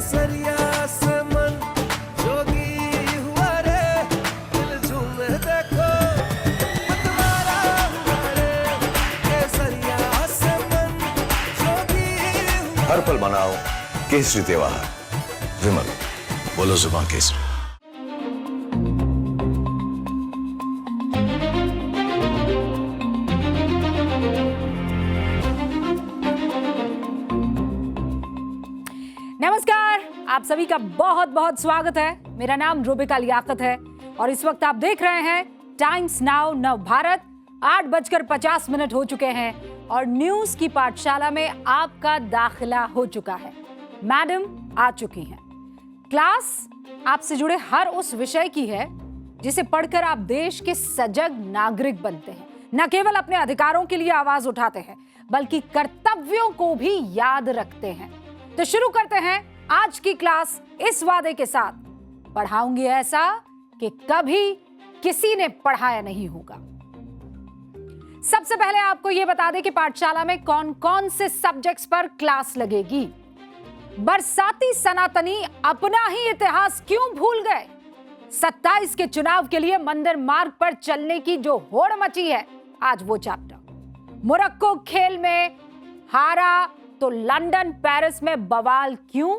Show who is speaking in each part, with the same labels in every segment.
Speaker 1: केसरिया से मन जोगी हुआ रे, दिल झूमे देखो मतवारा हुआ रे, केसरिया से मन जोगी हुआ।
Speaker 2: हर पल मनाओ केसरी त्योहार। विमल, बोलो जुबान केसरी।
Speaker 3: नमस्कार, आप सभी का बहुत बहुत स्वागत है। मेरा नाम रूबिका लियाकत है और इस वक्त आप देख रहे हैं टाइम्स नाउ नव भारत। 8:50 हो चुके हैं और न्यूज की पाठशाला में आपका दाखिला हो चुका है। मैडम आ चुकी हैं। क्लास आपसे जुड़े हर उस विषय की है जिसे पढ़कर आप देश के सजग नागरिक बनते हैं। न केवल अपने अधिकारों के लिए आवाज उठाते हैं बल्कि कर्तव्यों को भी याद रखते हैं। तो शुरू करते हैं आज की क्लास इस वादे के साथ, पढ़ाऊंगी ऐसा कि कभी किसी ने पढ़ाया नहीं होगा। सबसे पहले आपको यह बता दें कि पाठशाला में कौन कौन से सब्जेक्ट्स पर क्लास लगेगी। बरसाती सनातनी अपना ही इतिहास क्यों भूल गए, 27 के चुनाव के लिए मंदिर मार्ग पर चलने की जो होड़ मची है, आज वो चैप्टर। मोरक्को खेल में हारा तो लंदन पेरिस में बवाल क्यों,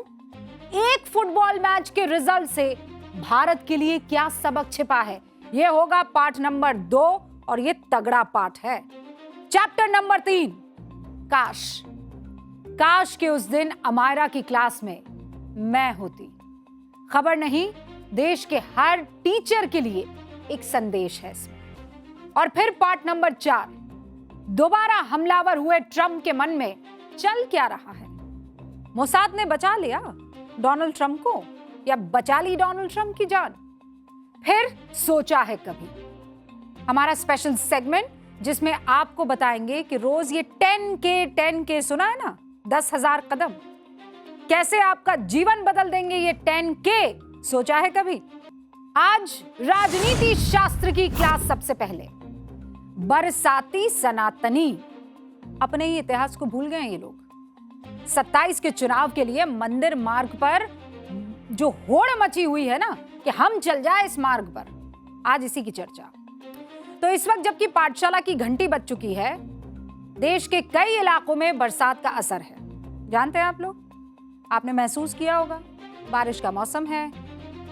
Speaker 3: एक फुटबॉल मैच के रिजल्ट से भारत के लिए क्या सबक छिपा है, यह होगा पाठ नंबर 2 और यह तगड़ा पाठ है। चैप्टर नंबर 3, काश। काश के उस दिन अमायरा की क्लास में मैं होती। खबर नहीं, देश के हर टीचर के लिए एक संदेश है इसमें। और फिर पार्ट नंबर 4, दोबारा हमलावर हुए ट्रंप के मन में चल क्या रहा है। मोसाद ने बचा लिया डोनाल्ड ट्रंप को या बचा ली डोनाल्ड ट्रंप की जान। फिर सोचा है कभी, हमारा स्पेशल सेगमेंट जिसमें आपको बताएंगे कि रोज ये 10K सुना है ना, 10,000 कदम, कैसे आपका जीवन बदल देंगे ये 10K, सोचा है कभी। आज राजनीति शास्त्र की क्लास। सबसे पहले बरसाती सनातनी, अपने ही इतिहास को भूल गए ये लोग। 27 के चुनाव के लिए मंदिर मार्ग पर जो होड़ मची हुई है ना कि हम चल जाए इस मार्ग पर, आज इसी की चर्चा। तो इस वक्त जबकि पाठशाला की घंटी बज चुकी है, देश के कई इलाकों में बरसात का असर है। जानते हैं आप लोग, आपने महसूस किया होगा, बारिश का मौसम है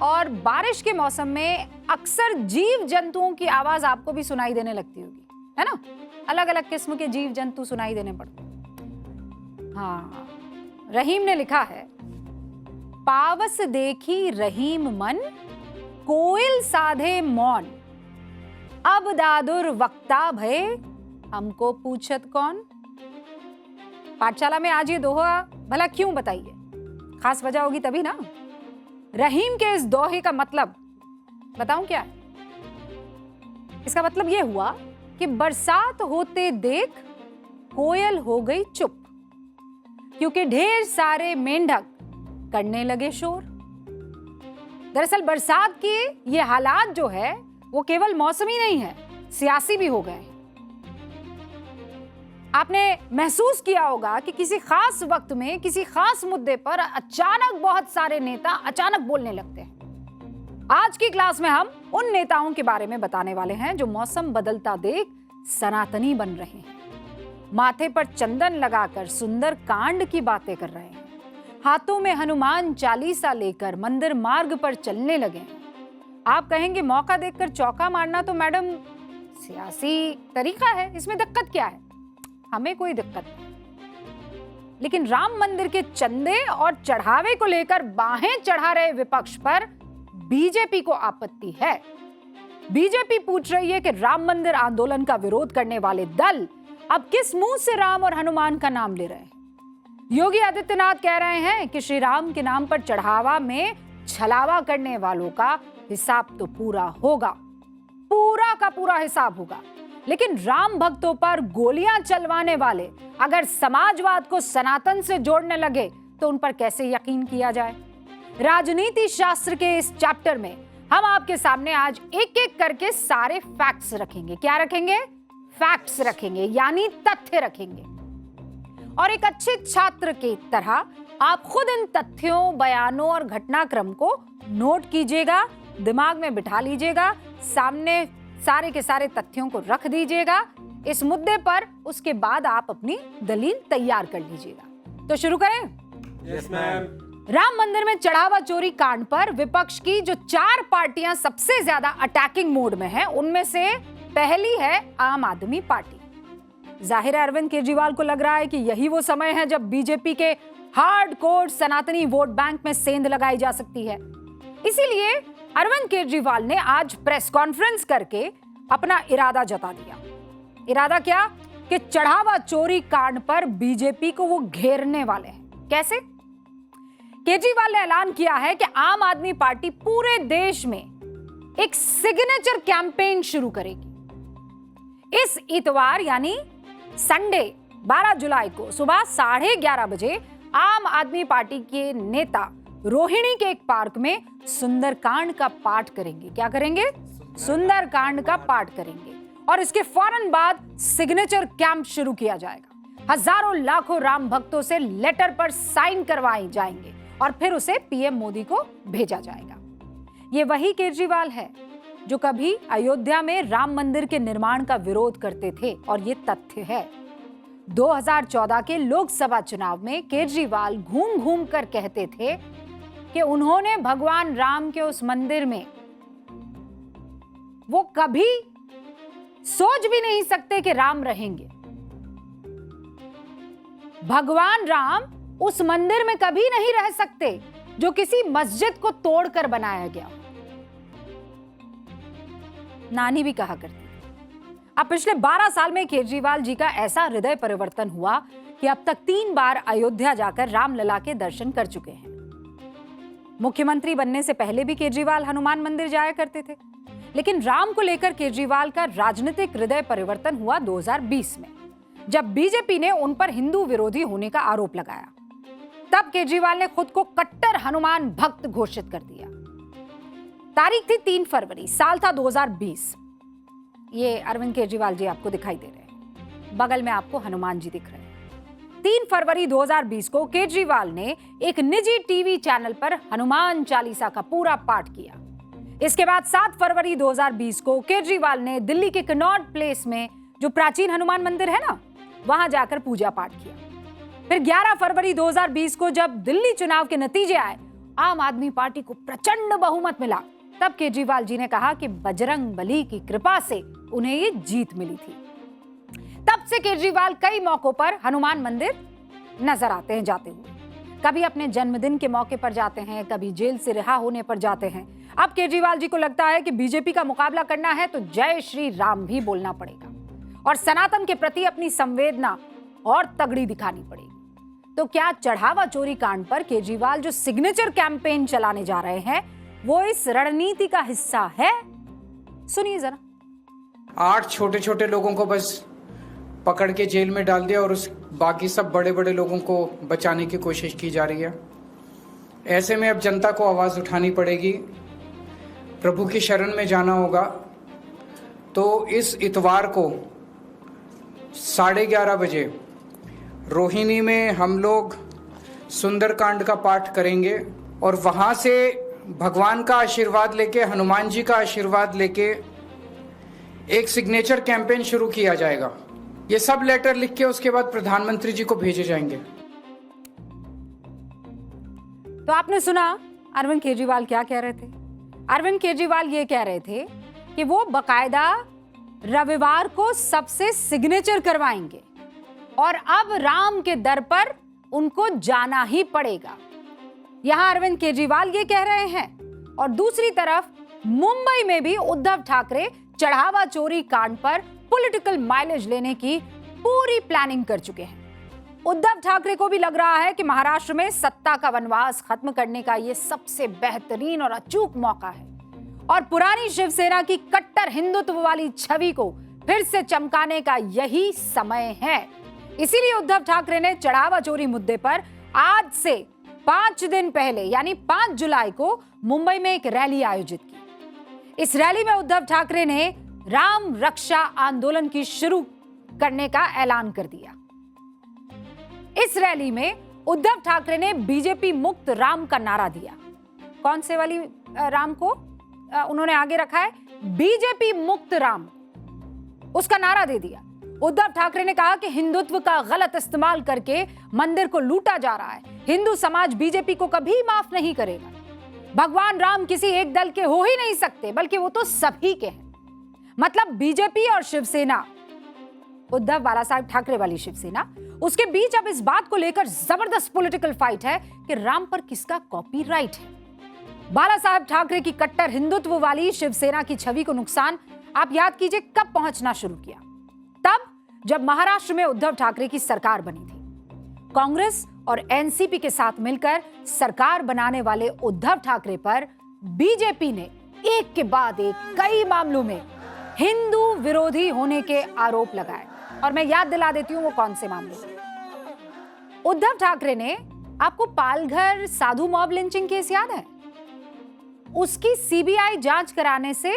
Speaker 3: और बारिश के मौसम में अक्सर जीव जंतुओं की आवाज आपको भी सुनाई देने लगती होगी, है ना। अलग अलग किस्म के जीव जंतु सुनाई देने पड़ते हैं। हाँ, रहीम ने लिखा है, पावस देखी रहीम मन, कोयल साधे मौन, अब दादुर वक्ता भय, हमको पूछत कौन। पाठशाला में आज ये दोहा भला क्यों बताइए, खास वजह होगी तभी ना। रहीम के इस दोहे का मतलब बताऊं क्या है। इसका मतलब यह हुआ कि बरसात होते देख कोयल हो गई चुप, क्योंकि ढेर सारे मेंढक करने लगे शोर। दरअसल बरसात के ये हालात जो है वो केवल मौसमी नहीं है, सियासी भी हो गए। आपने महसूस किया होगा कि किसी खास वक्त में किसी खास मुद्दे पर अचानक बहुत सारे नेता अचानक बोलने लगते हैं। आज की क्लास में हम उन नेताओं के बारे में बताने वाले हैं जो मौसम बदलता देख सनातनी बन रहे हैं, माथे पर चंदन लगाकर सुंदर कांड की बातें कर रहे हैं, हाथों में हनुमान चालीसा लेकर मंदिर मार्ग पर चलने लगे हैं। आप कहेंगे मौका देखकर चौका मारना तो मैडम सियासी तरीका है, इसमें दिक्कत क्या है। हमें कोई दिक्कत नहीं, लेकिन राम मंदिर के चंदे और चढ़ावे को लेकर बाहें चढ़ा रहे विपक्ष पर बीजेपी को आपत्ति है। बीजेपी पूछ रही है कि राम मंदिर आंदोलन का विरोध करने वाले दल अब किस मुंह से राम और हनुमान का नाम ले रहे हैं। योगी आदित्यनाथ कह रहे हैं कि श्री राम के नाम पर चढ़ावा में छलावा करने वालों का हिसाब तो पूरा होगा, पूरा का पूरा हिसाब होगा, लेकिन राम भक्तों पर गोलियां चलवाने वाले अगर समाजवाद को सनातन से जोड़ने लगे तो उन पर कैसे यकीन किया जाए। राजनीति शास्त्र के इस चैप्टर में हम आपके सामने आज एक एक करके सारे फैक्ट्स रखेंगे। क्या रखेंगे? फैक्ट्स रखेंगे, यानी तथ्य रखेंगे। और एक अच्छे छात्र की तरह आप खुद इन तथ्यों, बयानों और घटनाक्रम को नोट कीजिएगा, दिमाग में बिठा लीजिएगा, सामने सारे के सारे तथ्यों को रख दीजिएगा इस मुद्दे पर। उसके बाद आप अपनी दलील तैयार कर लीजिएगा। तो शुरू करें?
Speaker 4: Yes ma'am.
Speaker 3: राम मंदिर में चढ़ावा चोरी कांड पर विपक्ष की जो 4 पार्टियां सबसे ज्यादा अटैकिंग मोड में हैं, उनमें से पहली है आम आदमी पार्टी। जाहिर है अरविंद केजरीवाल को लग रहा है कि यही वो समय है जब बीजेपी के हार्डकोर सनातनी वोट बैंक में सेंध लगाई जा सकती है। इसीलिए अरविंद केजरीवाल ने आज प्रेस कॉन्फ्रेंस करके अपना इरादा जता दिया। इरादा क्या? कि चढ़ावा चोरी कांड पर बीजेपी को वो घेरने वाले हैं। कैसे? केजरीवाल ने ऐलान किया है कि आम आदमी पार्टी पूरे देश में एक सिग्नेचर कैंपेन शुरू करेगी। इस इतवार यानी संडे 12 जुलाई को सुबह 11:30 बजे आम आदमी पार्टी के नेता रोहिणी के एक पार्क में सुंदरकांड का पाठ करेंगे। क्या करेंगे? सुंदरकांड का पाठ करेंगे। और इसके फौरन बाद सिग्नेचर कैंप शुरू किया जाएगा। हजारों लाखों राम भक्तों से लेटर पर साइन करवाए जाएंगे और फिर उसे पीएम मोदी को भेजा जाएगा। ये वही केजरीवाल है जो कभी अयोध्या में राम मंदिर के निर्माण का विरोध करते थे। और ये तथ्य है, 2014 के लोकसभा चुनाव में केजरीवाल घूम घूम कर कहते थे कि उन्होंने भगवान राम के उस मंदिर में वो कभी सोच भी नहीं सकते कि राम रहेंगे। भगवान राम उस मंदिर में कभी नहीं रह सकते जो किसी मस्जिद को तोड़कर बनाया गया। नानी भी कहा करती। अब पिछले 12 साल में केजरीवाल जी का ऐसा हृदय परिवर्तन हुआ कि अब तक 3 बार अयोध्या जाकर रामलला के दर्शन कर चुके हैं। मुख्यमंत्री बनने से पहले भी केजरीवाल हनुमान मंदिर जाया करते थे। लेकिन राम को लेकर केजरीवाल का राजनीतिक हृदय परिवर्तन हुआ 2020 में, जब बीजेपी ने उन पर हिंदू विरोधी होने का आरोप लगाया। तब केजरीवाल ने खुद को कट्टर हनुमान भक्त घोषित कर दिया। तारीख थी 3 फरवरी, साल था 2020। ये अरविंद केजरीवाल जी आपको दिखाई दे रहे हैं, बगल में आपको हनुमान जी दिख रहे हैं। 3 फरवरी 2020 को केजरीवाल ने एक निजी टीवी चैनल पर हनुमान चालीसा का पूरा पाठ किया। इसके बाद 7 फरवरी 2020 को केजरीवाल ने दिल्ली के कनॉट प्लेस में जो प्राचीन हनुमान मंदिर है ना, वहां जाकर पूजा पाठ किया। फिर 11 फरवरी 2020 को जब दिल्ली चुनाव के नतीजे आए, आम आदमी पार्टी को प्रचंड बहुमत मिला, तब केजरीवाल जी ने कहा कि बजरंग बली की कृपा से उन्हें ये जीत मिली थी। तब से केजरीवाल कई मौकों पर हनुमान मंदिर नजर आते हैं जाते हुए। कभी अपने जन्मदिन के मौके पर जाते हैं, कभी जेल से रिहा होने पर जाते हैं। अब केजरीवाल जी को लगता है कि बीजेपी का मुकाबला करना है तो जय श्री राम भी बोलना पड़ेगा और सनातन के प्रति अपनी संवेदना और तगड़ी दिखानी पड़ेगी। तो क्या चढ़ावा चोरी कांड पर केजरीवाल जो सिग्नेचर कैंपेन चलाने जा रहे हैं वो इस रणनीति का हिस्सा है? सुनिए जरा।
Speaker 4: 8 छोटे छोटे लोगों को बस पकड़ के जेल में डाल दिया और उस बाकी सब बड़े बड़े लोगों को बचाने की कोशिश की जा रही है। ऐसे में अब जनता को आवाज उठानी पड़ेगी, प्रभु की शरण में जाना होगा। तो इस इतवार को 11:30 बजे रोहिणी में हम लोग सुंदरकांड का पाठ करेंगे और वहां से भगवान का आशीर्वाद लेके, हनुमान जी का आशीर्वाद लेके एक सिग्नेचर कैंपेन शुरू किया जाएगा। ये सब लेटर लिख के उसके बाद प्रधानमंत्री जी को भेजे जाएंगे।
Speaker 3: तो आपने सुना अरविंद केजरीवाल क्या कह रहे थे। अरविंद केजरीवाल ये कह रहे थे कि वो बकायदा रविवार को सबसे सिग्नेचर करवाएंगे और अब राम के दर पर उनको जाना ही पड़ेगा। यहां अरविंद केजरीवाल ये कह रहे हैं और दूसरी तरफ मुंबई में भी उद्धव ठाकरे चढ़ावा चोरी कांड पर पॉलिटिकल माइलेज लेने की पूरी प्लानिंग कर चुके हैं। उद्धव ठाकरे को भी लग रहा है कि महाराष्ट्र में सत्ता का वनवास खत्म करने का यह सबसे बेहतरीन और अचूक मौका है और पुरानी शिवसेना की कट्टर हिंदुत्व वाली छवि को फिर से चमकाने का यही समय है। इसीलिए उद्धव ठाकरे ने चढ़ावा चोरी मुद्दे पर आज से 5 दिन पहले यानी 5 जुलाई को मुंबई में एक रैली आयोजित की। इस रैली में उद्धव ठाकरे ने राम रक्षा आंदोलन की शुरू करने का ऐलान कर दिया। इस रैली में उद्धव ठाकरे ने बीजेपी मुक्त राम का नारा दिया। कौन से वाली राम को उन्होंने आगे रखा है? बीजेपी मुक्त राम, उसका नारा दे दिया। उद्धव ठाकरे ने कहा कि हिंदुत्व का गलत इस्तेमाल करके मंदिर को लूटा जा रहा है। हिंदू समाज बीजेपी को कभी माफ नहीं करेगा। भगवान राम किसी एक दल के हो ही नहीं सकते, बल्कि वो तो सभी के हैं। मतलब बीजेपी और शिवसेना, उद्धव बाला साहब ठाकरे वाली शिवसेना, उसके बीच अब इस बात को लेकर जबरदस्त पॉलिटिकल फाइट है कि राम पर किसका कॉपीराइट है। बाला साहब ठाकरे की कट्टर हिंदुत्व वाली शिवसेना की छवि को नुकसान आप याद कीजिए कब पहुंचना शुरू किया? तब जब महाराष्ट्र में उद्धव ठाकरे की सरकार बनी थी। कांग्रेस और एनसीपी के साथ मिलकर सरकार बनाने वाले उद्धव ठाकरे पर बीजेपी ने एक के बाद एक कई मामलों में हिंदू विरोधी होने के आरोप लगाए। और मैं याद दिला देती हूं वो कौन से मामले। उद्धव ठाकरे ने, आपको पालघर साधु मॉब लिंचिंग केस याद है? उसकी सीबीआई जांच कराने से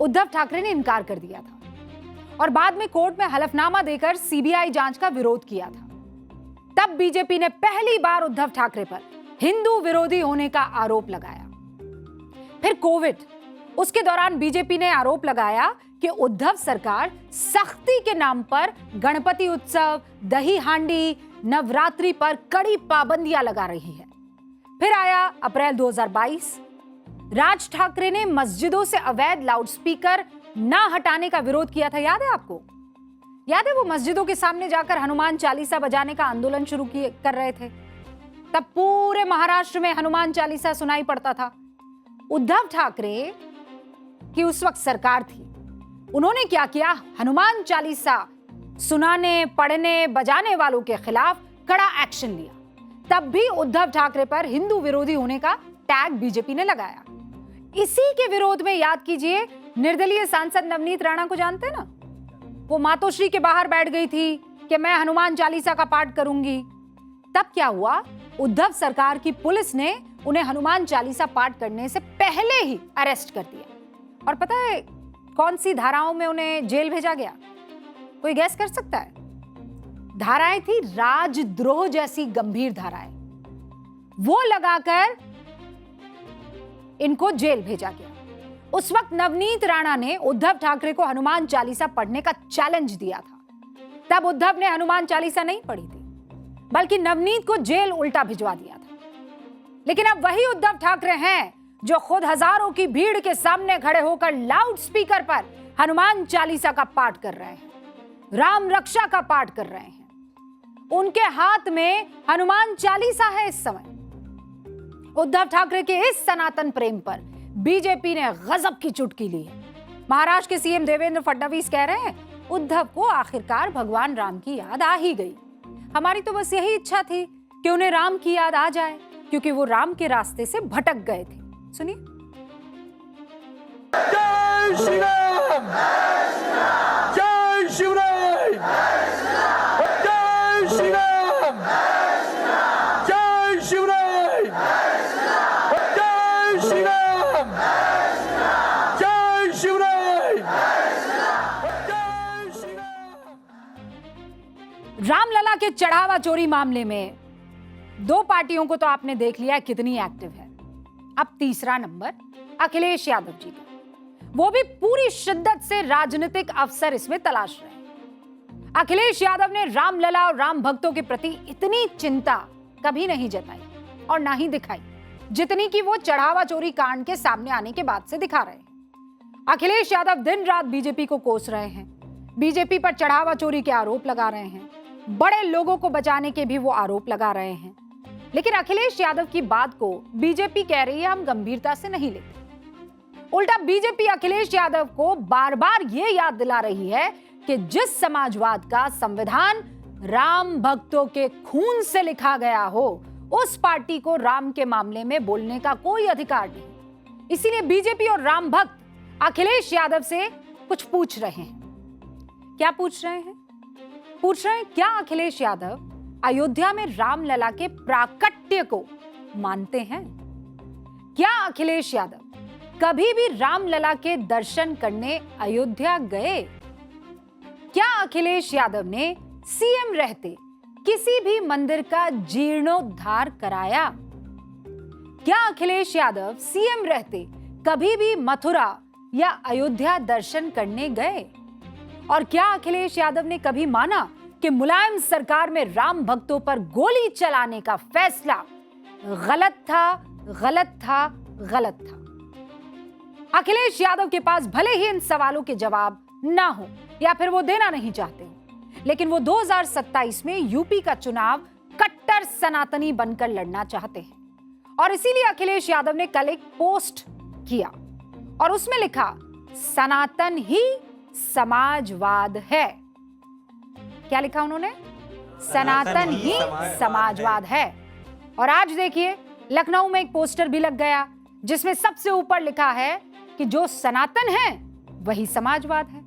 Speaker 3: उद्धव ठाकरे ने इनकार कर दिया था और बाद में कोर्ट में हलफनामा देकर सीबीआई जांच का विरोध किया था। तब बीजेपी ने पहली बार उद्धव ठाकरे पर हिंदू विरोधी होने का आरोप लगाया। फिर कोविड, उसके दौरान बीजेपी ने आरोप लगाया कि उद्धव सरकार सख्ती के नाम पर गणपति उत्सव, दही हांडी, नवरात्रि पर कड़ी पाबंदियां लगा रही है। फिर आया अप्रैल 2022, राज ठाकरे ने मस्जिदों से अवैध लाउडस्पीकर ना हटाने का विरोध किया था। याद है आपको? याद है वो मस्जिदों के सामने जाकर हनुमान चालीसा बजाने का आंदोलन शुरू कर रहे थे। तब पूरे महाराष्ट्र में हनुमान चालीसा सुनाई पड़ता था। उद्धव ठाकरे की उस वक्त सरकार थी, उन्होंने क्या किया? हनुमान चालीसा सुनाने, पढ़ने, बजाने वालों के खिलाफ कड़ा एक्शन लिया। तब भी उद्धव ठाकरे पर हिंदू विरोधी होने का टैग बीजेपी ने लगाया। इसी के विरोध में याद कीजिए, निर्दलीय सांसद नवनीत राणा को जानते हैं ना? वो मातोश्री के बाहर बैठ गई थी कि मैं हनुमान चालीसा का पाठ करूंगी। तब क्या हुआ? उद्धव सरकार की पुलिस ने उन्हें हनुमान चालीसा पाठ करने से पहले ही अरेस्ट कर दिया। और पता है कौन सी धाराओं में उन्हें जेल भेजा गया? कोई गैस कर सकता है? धाराएं थी राजद्रोह जैसी गंभीर धाराएं, वो लगाकर इनको जेल भेजा गया। उस वक्त नवनीत राणा ने उद्धव ठाकरे को हनुमान चालीसा पढ़ने का चैलेंज दिया था। तब उद्धव ने हनुमान चालीसा नहीं पढ़ी थी, बल्कि नवनीत को जेल उल्टा भिजवा दिया था। लेकिन अब वही उद्धव ठाकरे हैं जो खुद हजारों की भीड़ के सामने खड़े होकर लाउड स्पीकर पर हनुमान चालीसा का पाठ कर रहे हैं, राम रक्षा का पाठ कर रहे हैं। उनके हाथ में हनुमान चालीसा है इस समय। उद्धव ठाकरे के इस सनातन प्रेम पर बीजेपी ने गजब की चुटकी ली है। महाराष्ट्र के सीएम देवेंद्र फडणवीस कह रहे हैं, उद्धव को आखिरकार भगवान राम की याद आ ही गई। हमारी तो बस यही इच्छा थी कि उन्हें राम की याद आ जाए, क्योंकि वो राम के रास्ते से भटक गए थे। सुनिए।
Speaker 5: जय श्री राम, जय शिवराय, जय श्री राम, जय शिवराय, जय श्री राम, जय शिवराय, जय श्री राम।
Speaker 3: रामलला के चढ़ावा चोरी मामले में दो पार्टियों को तो आपने देख लिया कितनी एक्टिव है। अब तीसरा नंबर अखिलेश यादव जी का, वो भी पूरी शिद्दत से राजनीतिक अवसर इसमें तलाश रहे हैं। अखिलेश यादव ने रामलला और राम भक्तों के प्रति इतनी चिंता कभी नहीं जताई और ना ही दिखाई, जितनी कि वो चढ़ावा चोरी कांड के सामने आने के बाद से दिखा रहे हैं। अखिलेश यादव दिन रात बीजेपी को कोस रहे हैं, बीजेपी पर चढ़ावा चोरी के आरोप लगा रहे हैं, बड़े लोगों को बचाने के भी वो आरोप लगा रहे हैं। लेकिन अखिलेश यादव की बात को बीजेपी कह रही है हम गंभीरता से नहीं लेते। उल्टा बीजेपी अखिलेश यादव को बार बार ये याद दिला रही है कि जिस समाजवाद का संविधान राम भक्तों के खून से लिखा गया हो, उस पार्टी को राम के मामले में बोलने का कोई अधिकार नहीं। इसीलिए बीजेपी और राम भक्त अखिलेश यादव से कुछ पूछ रहे हैं। क्या पूछ रहे हैं? पूछ रहे हैं क्या अखिलेश यादव अयोध्या में रामलला के प्राकट्य को मानते हैं? क्या अखिलेश यादव कभी भी रामलला के दर्शन करने अयोध्या गए? क्या अखिलेश यादव ने सीएम रहते किसी भी मंदिर का जीर्णोद्धार कराया? क्या अखिलेश यादव सीएम रहते कभी भी मथुरा या अयोध्या दर्शन करने गए? और क्या अखिलेश यादव ने कभी माना कि मुलायम सरकार में राम भक्तों पर गोली चलाने का फैसला गलत था, गलत था, गलत था? अखिलेश यादव के पास भले ही इन सवालों के जवाब ना हो या फिर वो देना नहीं चाहते हो, लेकिन वो 2027 में यूपी का चुनाव कट्टर सनातनी बनकर लड़ना चाहते हैं। और इसीलिए अखिलेश यादव ने कल एक पोस्ट किया और उसमें लिखा, सनातन ही समाजवाद है। क्या लिखा उन्होंने? सनातन ही समाजवाद है। और आज देखिए, लखनऊ में एक पोस्टर भी लग गया जिसमें सबसे ऊपर लिखा है कि जो सनातन है वही समाजवाद है।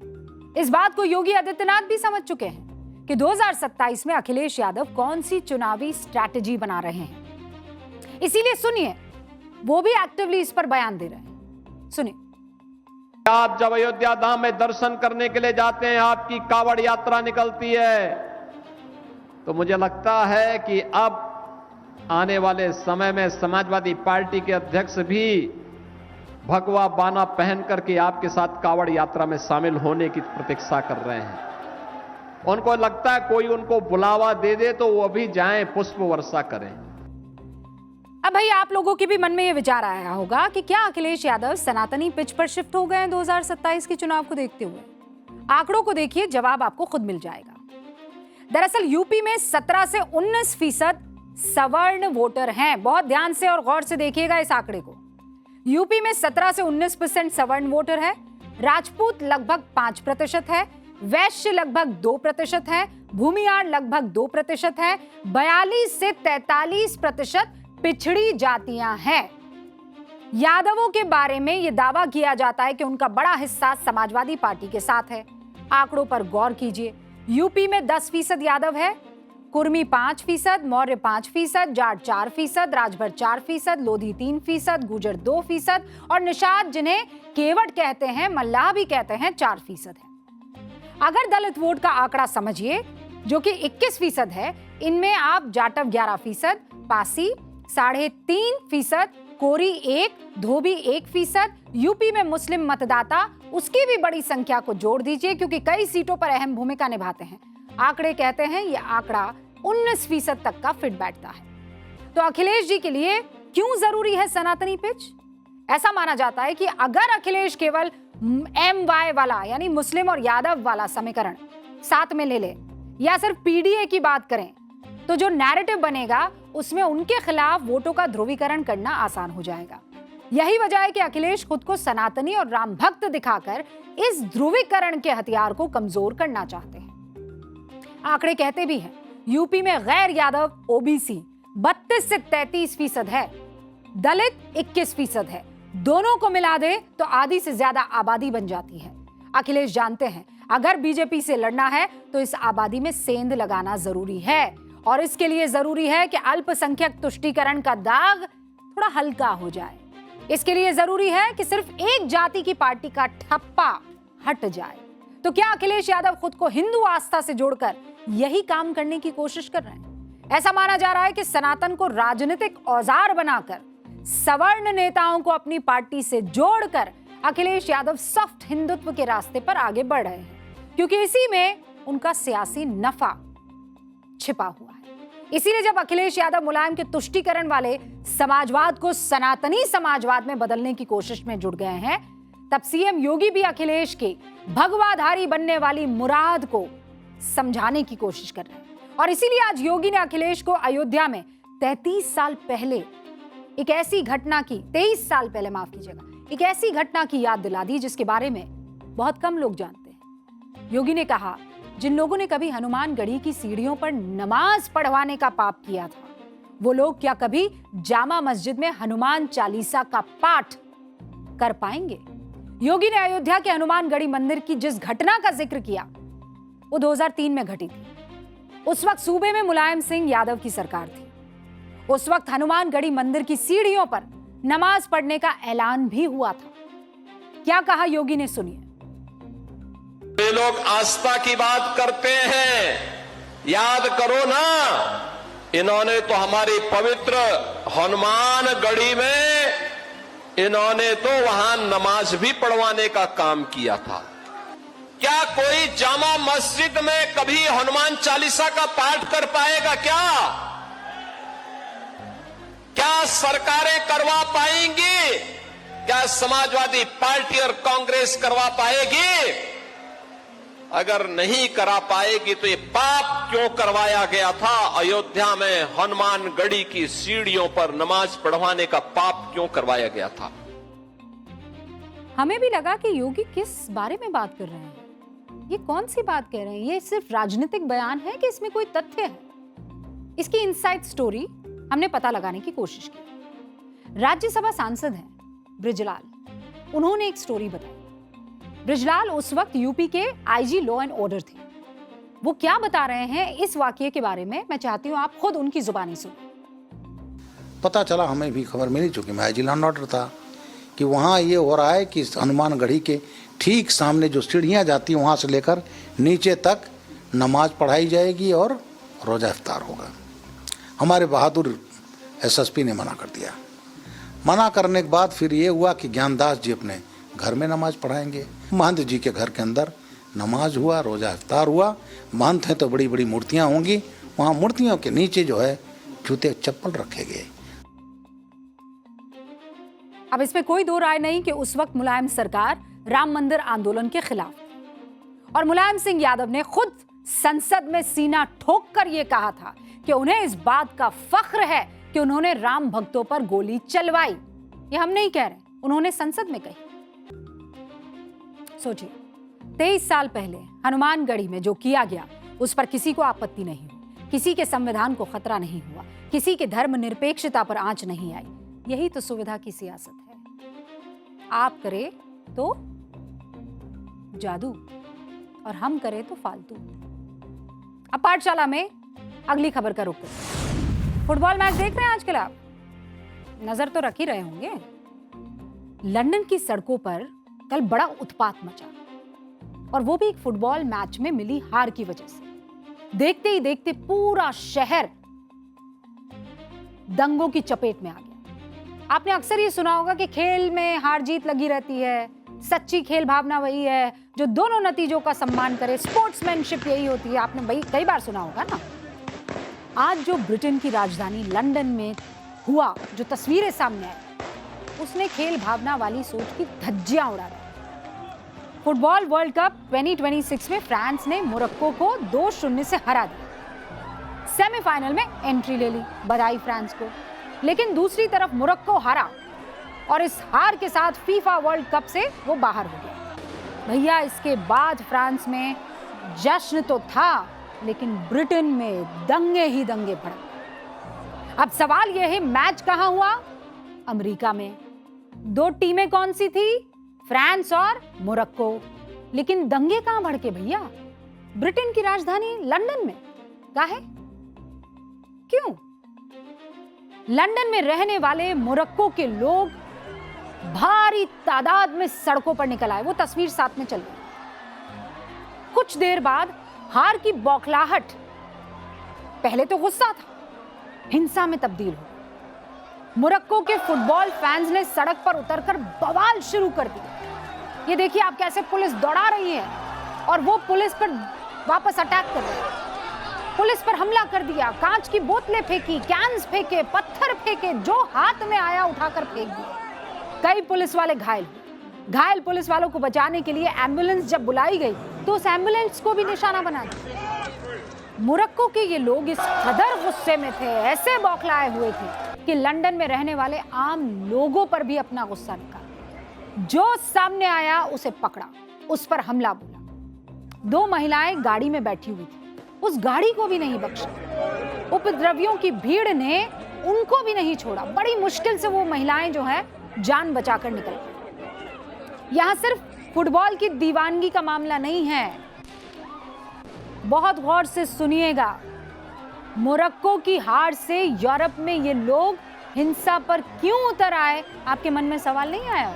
Speaker 3: इस बात को योगी आदित्यनाथ भी समझ चुके हैं कि 2027 में अखिलेश यादव कौन सी चुनावी स्ट्रैटेजी बना रहे हैं। इसीलिए सुनिए, वो भी एक्टिवली इस पर बयान दे रहे हैं। सुनिए।
Speaker 6: आप जब अयोध्या धाम में दर्शन करने के लिए जाते हैं, आपकी कावड़ यात्रा निकलती है, तो मुझे लगता है कि अब आने वाले समय में समाजवादी पार्टी के अध्यक्ष भी भगवा बाना पहन करके आपके साथ कावड़ यात्रा में शामिल होने की प्रतीक्षा कर रहे हैं। उनको लगता है कोई उनको बुलावा दे दे तो वो भी जाएं, पुष्प वर्षा करें।
Speaker 3: अब भाई, आप लोगों के भी मन में यह विचार आया होगा कि क्या अखिलेश यादव सनातनी पिच पर शिफ्ट हो गए हैं 2027 के चुनाव को देखते हुए? आंकड़ों को देखिए, जवाब आपको खुद मिल जाएगा। दरअसल यूपी में 17 से 19% सवर्ण वोटर हैं। बहुत ध्यान से और गौर से देखिएगा इस आंकड़े को। यूपी में 17 से 19% सवर्ण वोटर है। राजपूत लगभग 5% है, वैश्य लगभग 2% है, भूमियार लगभग 2% है, 42 से 43% पिछड़ी जातियां हैं। यादवों के बारे में यह दावा किया जाता है कि उनका बड़ा हिस्सा समाजवादी पार्टी के साथ है। आंकड़ों पर गौर कीजिए। यूपी में 10% यादव है, कुर्मी 5%, मौर्य 5%, जाट 4%, राजभर 4%, लोधी 3%, गुर्जर 2% और निषाद, जिन्हें केवट कहते हैं, मल्लाह भी कहते हैं, 4% है। अगर दलित वोट का आंकड़ा समझिए, जो कि 21% है, इनमें आप जाटव 11%, पासी 3.5%, कोरी 1%, धोबी 1%, यूपी में मुस्लिम मतदाता उसकी भी बड़ी संख्या को जोड़ दीजिए क्योंकि कई सीटों पर अहम भूमिका निभाते हैं। आंकड़े कहते हैं यह आंकड़ा 19% तक का फिट बैठता है। तो अखिलेश जी के लिए क्यों जरूरी है सनातनी पिच? ऐसा माना जाता है कि अगर अखिलेश केवल MY वाला यानी मुस्लिम और यादव वाला समीकरण साथ में ले ले या सिर्फ PDA की बात करें, तो जो नैरेटिव बनेगा उसमें उनके खिलाफ वोटों का ध्रुवीकरण करना आसान हो जाएगा। यही वजह है कि अखिलेश खुद को सनातनी और राम भक्त दिखाकर इस ध्रुवीकरण के हथियार को कमजोर करना चाहते हैं। आंकड़े कहते भी हैं यूपी में गैर यादव OBC 32 से 33% है, दलित 21% है। दोनों को मिला दे तो आधी से ज्यादा आबादी बन जाती है। अखिलेश जानते हैं अगर बीजेपी से लड़ना है तो इस आबादी में सेंध लगाना जरूरी है और इसके लिए जरूरी है कि अल्पसंख्यक तुष्टीकरण का दाग थोड़ा हल्का हो जाए। इसके लिए जरूरी है कि सिर्फ एक जाति की पार्टी का ठप्पा हट जाए। तो क्या अखिलेश यादव खुद को हिंदू आस्था से जोड़कर यही काम करने की कोशिश कर रहे हैं? ऐसा माना जा रहा है कि सनातन को राजनीतिक औजार बनाकर सवर्ण नेताओं को अपनी पार्टी से जोड़कर अखिलेश यादव सॉफ्ट हिंदुत्व के रास्ते पर आगे बढ़ रहे हैं, क्योंकि इसी में उनका सियासी नफा छिपा हुआ है। इसीलिए जब अखिलेश यादव मुलायम के तुष्टीकरण वाले समाजवाद को सनातनी समाजवाद में बदलने की कोशिश में जुट गए हैं, तब सीएम योगी भी अखिलेश के भगवाधारी बनने वाली मुराद को समझाने की कोशिश कर रहे हैं। और इसीलिए आज योगी ने अखिलेश को अयोध्या में 33 साल पहले एक ऐसी घटना की 23 साल पहले माफ कीजिएगा एक ऐसी घटना की याद दिला दी जिसके बारे में बहुत कम लोग जानते हैं। योगी ने कहा, जिन लोगों ने कभी हनुमानगढ़ी की सीढ़ियों पर नमाज पढ़वाने का पाप किया था, वो लोग क्या कभी जामा मस्जिद में हनुमान चालीसा का पाठ कर पाएंगे? योगी ने अयोध्या के हनुमानगढ़ी मंदिर की जिस घटना का जिक्र किया वो 2003 में घटी थी। उस वक्त सूबे में मुलायम सिंह यादव की सरकार थी। उस वक्त हनुमानगढ़ी मंदिर की सीढ़ियों पर नमाज पढ़ने का ऐलान भी हुआ था। क्या कहा योगी ने, सुनिए।
Speaker 6: वे लोग आस्था की बात करते हैं याद करो ना, इन्होंने तो हमारी पवित्र हनुमानगढ़ी में इन्होंने तो वहां नमाज भी पढ़वाने का काम किया था। क्या कोई जामा मस्जिद में कभी हनुमान चालीसा का पाठ कर पाएगा? क्या सरकारें करवा पाएंगी? क्या समाजवादी पार्टी और कांग्रेस करवा पाएगी? अगर नहीं करा पाएगी तो ये पाप क्यों करवाया गया था? अयोध्या में हनुमानगढ़ी की सीढ़ियों पर नमाज पढ़वाने का पाप क्यों करवाया गया था?
Speaker 3: हमें भी लगा कि योगी किस बारे में बात कर रहे हैं, ये कौन सी बात कह रहे हैं, ये सिर्फ राजनीतिक बयान है कि इसमें कोई तथ्य है? इसकी इनसाइड स्टोरी हमने पता लगाने की कोशिश की। राज्यसभा सांसद हैं बृजलाल, उन्होंने एक स्टोरी बताई। बृजलाल उस वक्त यूपी के आईजी लॉ एंड ऑर्डर थे। वो क्या बता रहे हैं इस वाकये के बारे में, मैं चाहती हूँ आप खुद उनकी जुबानी सुनो।
Speaker 7: पता चला, हमें भी खबर मिली, चूंकि मैं आईजी लॉ एंड ऑर्डर था, कि वहाँ ये हो रहा है कि हनुमानगढ़ी के ठीक सामने जो सीढ़ियाँ जाती हैं वहाँ से लेकर नीचे तक नमाज पढ़ाई जाएगी और रोज़ा इफ्तार होगा। हमारे बहादुर एसएसपी ने मना कर दिया। मना करने के बाद फिर ये हुआ कि ज्ञानदास जी अपने घर में नमाज पढ़ाएंगे। महंत जी के घर के अंदर नमाज हुआ, रोज़ा इफ्तार हुआ। महंत हैं तो बड़ी बड़ी मूर्तियाँ होंगी, वहाँ मूर्तियों के नीचे जो है जूते चप्पल रखे गए।
Speaker 3: अब इसमें कोई दो राय नहीं कि उस वक्त मुलायम सरकार राम मंदिर आंदोलन के खिलाफ थी और मुलायम सिंह यादव ने खुद संसद में सीना ठोककर यह कहा था कि उन्हें इस बात का फख्र है कि उन्होंने राम भक्तों पर गोली चलवाई। ये हम नहीं कह रहे, उन्होंने संसद में कही। सोचिए, 23 साल पहले हनुमानगढ़ी में जो किया गया उस पर किसी को आपत्ति नहीं हुई, किसी के संविधान को खतरा नहीं हुआ, किसी के धर्म निरपेक्षता पर आंच नहीं आई। यही तो सुविधा की सियासत है। आप करे तो जादू और हम करें तो फालतू। अब पाठशाला में अगली खबर का रुख। फुटबॉल मैच देख रहे हैं आजकल आप? नजर तो रख ही रहे होंगे। लंदन की सड़कों पर कल बड़ा उत्पात मचा और वो भी एक फुटबॉल मैच में मिली हार की वजह से। देखते ही देखते पूरा शहर दंगों की चपेट में आ गया। आपने अक्सर ये सुना होगा कि खेल में हार जीत लगी रहती है, सच्ची खेल भावना वही है जो दोनों नतीजों का सम्मान करे, स्पोर्ट्समैनशिप यही होती है। आपने वही कई बार सुना होगा ना। आज जो ब्रिटेन की राजधानी लंदन में हुआ, जो तस्वीरें सामने आई, उसने खेल भावना वाली सोच की धज्जियां उड़ा दी। फुटबॉल वर्ल्ड कप 2026 में फ्रांस ने मोरक्को को 2-0 से हरा दिया, सेमीफाइनल में एंट्री ले ली। बधाई फ्रांस को। लेकिन दूसरी तरफ मोरक्को हारा और इस हार के साथ फीफा वर्ल्ड कप से वो बाहर हो गया। भैया, इसके बाद फ्रांस में जश्न तो था, लेकिन ब्रिटेन में दंगे ही दंगे भड़के। अब सवाल यह है, मैच कहां हुआ? अमेरिका में। दो टीमें कौन सी थी? फ्रांस और मोरक्को। लेकिन दंगे कहां भड़के भैया? ब्रिटेन की राजधानी लंदन में। काहे? क्यों? लंदन में रहने वाले मोरक्को के लोग भारी तादाद में सड़कों पर निकल आए। वो तस्वीर साथ में चल रही। कुछ देर बाद हार की बौखलाहट, पहले तो गुस्सा था, हिंसा में तब्दील हो। मोरक्को के फुटबॉल फैंस ने सड़क पर उतरकर बवाल शुरू कर दिया। ये देखिए आप कैसे पुलिस दौड़ा रही है और वो पुलिस पर वापस अटैक कर रही है। पुलिस पर हमला कर दिया, कांच की बोतलें फेंकी, कैन्स फेंके, पत्थर फेंके, जो हाथ में आया उठाकर फेंक दिया। कई पुलिस वाले घायल हुए। घायल पुलिस वालों को बचाने के लिए एम्बुलेंस जब बुलाई गई तो उस एम्बुलेंस को भी निशाना बना दिया। मोरक्को के ये लोग इस कदर गुस्से में थे, ऐसे बौखलाए हुए थे कि लंदन में रहने वाले आम लोगों पर भी अपना गुस्सा निकाला। जो सामने आया उसे पकड़ा, उस पर हमला बोला। 2 महिलाएं गाड़ी में बैठी हुई थी, उस गाड़ी को भी नहीं बख्शा। उपद्रवियों की भीड़ ने उनको भी नहीं छोड़ा। बड़ी मुश्किल से वो महिलाएं जो है जान बचाकर निकल गई। यहां सिर्फ फुटबॉल की दीवानगी का मामला नहीं है। बहुत गौर से सुनिएगा, मोरक्को की हार से यूरोप में ये लोग हिंसा पर क्यों उतर आए? आपके मन में सवाल नहीं आया?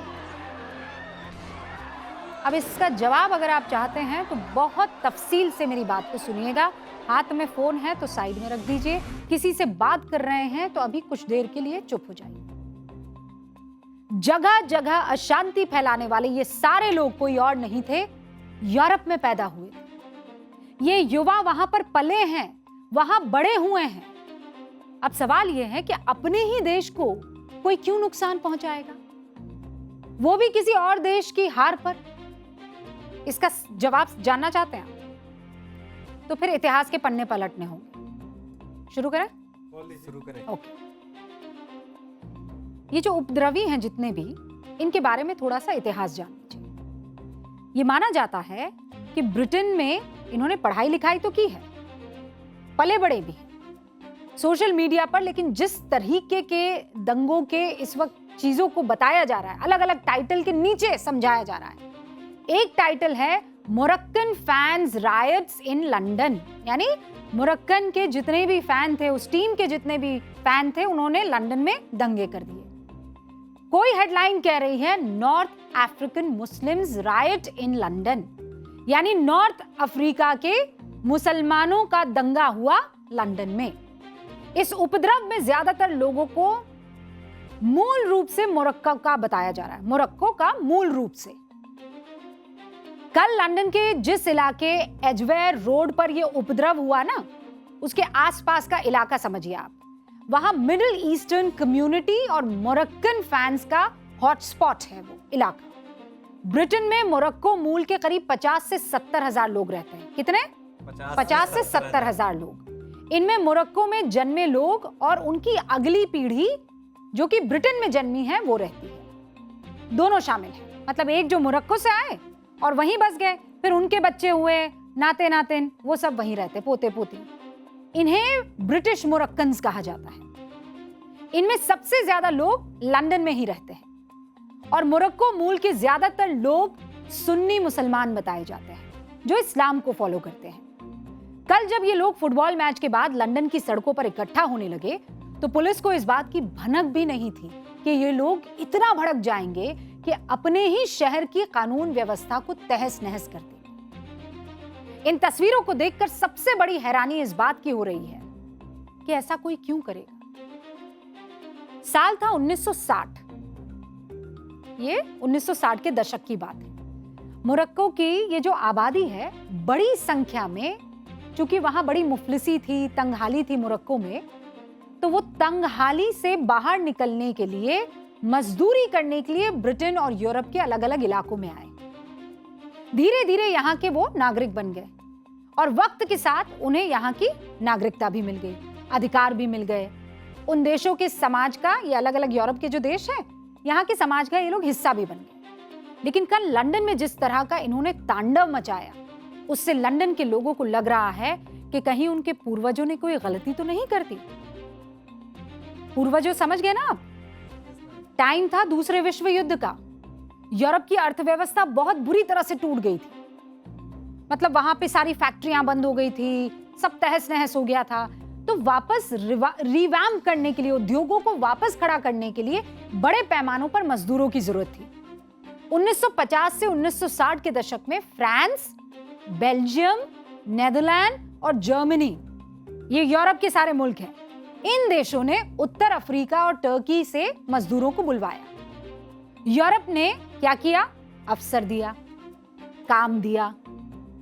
Speaker 3: अब इसका जवाब अगर आप चाहते हैं तो बहुत तफसील से मेरी बात को सुनिएगा हाथ में फोन है तो साइड में रख दीजिए, किसी से बात कर रहे हैं तो अभी कुछ देर के लिए चुप हो जाइए। जगह जगह अशांति फैलाने वाले ये सारे लोग कोई और नहीं थे, यूरोप में पैदा हुए थे। ये युवा वहां पर पले हैं, वहां बड़े हुए हैं। अब सवाल यह है कि अपने ही देश को कोई क्यों नुकसान पहुंचाएगा, वो भी किसी और देश की हार पर? इसका जवाब जानना चाहते हैं तो फिर इतिहास के पन्ने पलटने होंगे। शुरू करें?
Speaker 8: शुरू करें।
Speaker 3: ओके। ये जो उपद्रवी हैं जितने भी, इनके बारे में थोड़ा सा इतिहास जान लीजिए। ये माना जाता है कि ब्रिटेन में इन्होंने पढ़ाई लिखाई तो की है, पले बड़े भी हैं सोशल मीडिया पर, लेकिन जिस तरीके के दंगों के इस वक्त चीजों को बताया जा रहा है, अलग अलग टाइटल के नीचे समझाया जा रहा है। एक टाइटल है Moroccan fans riots in London, यानी मोरक्कन के जितने भी फैन थे, उस टीम के जितने भी फैन थे, उन्होंने लंदन में दंगे कर दिए। कोई हेडलाइन कह रही है North African Muslims riot in London, यानी नॉर्थ अफ्रीका के मुसलमानों का दंगा हुआ लंदन में। इस उपद्रव में ज्यादातर लोगों को मूल रूप से मोरक्को का बताया जा रहा है, मोरक्को का मूल रूप से। कल लंदन के जिस इलाके एजवेयर रोड पर यह उपद्रव हुआ ना, उसके आसपास का इलाका समझिए आप, वहां मिडिल ईस्टर्न कम्युनिटी और मोरक्कन फैंस का हॉटस्पॉट है वो इलाका। ब्रिटेन में मोरक्को मूल के करीब 50 से 70 हजार लोग रहते हैं। कितने? 50 से 70 हजार लोग। इनमें मोरक्को में जन्मे लोग और उनकी अगली पीढ़ी जो कि ब्रिटेन में जन्मी है वो रहती है, दोनों शामिल हैं। मतलब एक जो मोरक्को से आए और वहीं बस गए, फिर उनके बच्चे हुए, नाते नातिन, वो सब वहीं रहते, पोते पोती। इन्हें ब्रिटिश मोरक्कन्स कहा जाता है। इनमें सबसे ज्यादा लोग लंदन में ही रहते हैं और मोरक्को मूल के ज्यादातर लोग सुन्नी मुसलमान बताए जाते हैं जो इस्लाम को फॉलो करते हैं। कल जब ये लोग फुटबॉल मैच के बाद लंदन की सड़कों पर इकट्ठा होने लगे तो पुलिस को इस बात की भनक भी नहीं थी कि ये लोग इतना भड़क जाएंगे कि अपने ही शहर की कानून व्यवस्था को तहस नहस कर देंगे। इन तस्वीरों को देखकर सबसे बड़ी हैरानी इस बात की हो रही है कि ऐसा कोई क्यों करेगा। साल था 1960, ये 1960 के दशक की बात है। मोरक्को की ये जो आबादी है, बड़ी संख्या में, चूंकि वहां बड़ी मुफलिसी थी, तंगहाली थी मोरक्को में, तो वो तंगहाली से बाहर निकलने के लिए, मजदूरी करने के लिए ब्रिटेन और यूरोप के अलग अलग इलाकों में आए। धीरे धीरे यहाँ के वो नागरिक बन गए और वक्त के साथ उन्हें यहाँ की नागरिकता भी मिल गई, अधिकार भी मिल गए। उन देशों के समाज का, ये अलग अलग यूरोप के जो देश हैं, यहाँ के समाज का ये लोग हिस्सा भी बन गए। लेकिन कल लंदन में जिस तरह का इन्होंने तांडव मचाया, उससे लंदन के लोगों को लग रहा है कि कहीं उनके पूर्वजों ने कोई गलती तो नहीं कर दी। पूर्वजों समझ गए ना आप? टाइम था दूसरे विश्व युद्ध का, यूरोप की अर्थव्यवस्था बहुत बुरी तरह से टूट गई थी। मतलब वहां पे सारी फैक्ट्रियां बंद हो गई थी, सब तहस नहस हो गया था। तो वापस रिवैम्प करने के लिए, उद्योगों को वापस खड़ा करने के लिए बड़े पैमानों पर मजदूरों की जरूरत थी। 1950 से 1960 के दशक में फ्रांस, बेल्जियम, नेदरलैंड और जर्मनी, ये यूरोप के सारे मुल्क हैं, इन देशों ने उत्तर अफ्रीका और टर्की से मजदूरों को बुलवाया। यूरोप ने क्या किया? अवसर दिया, काम दिया,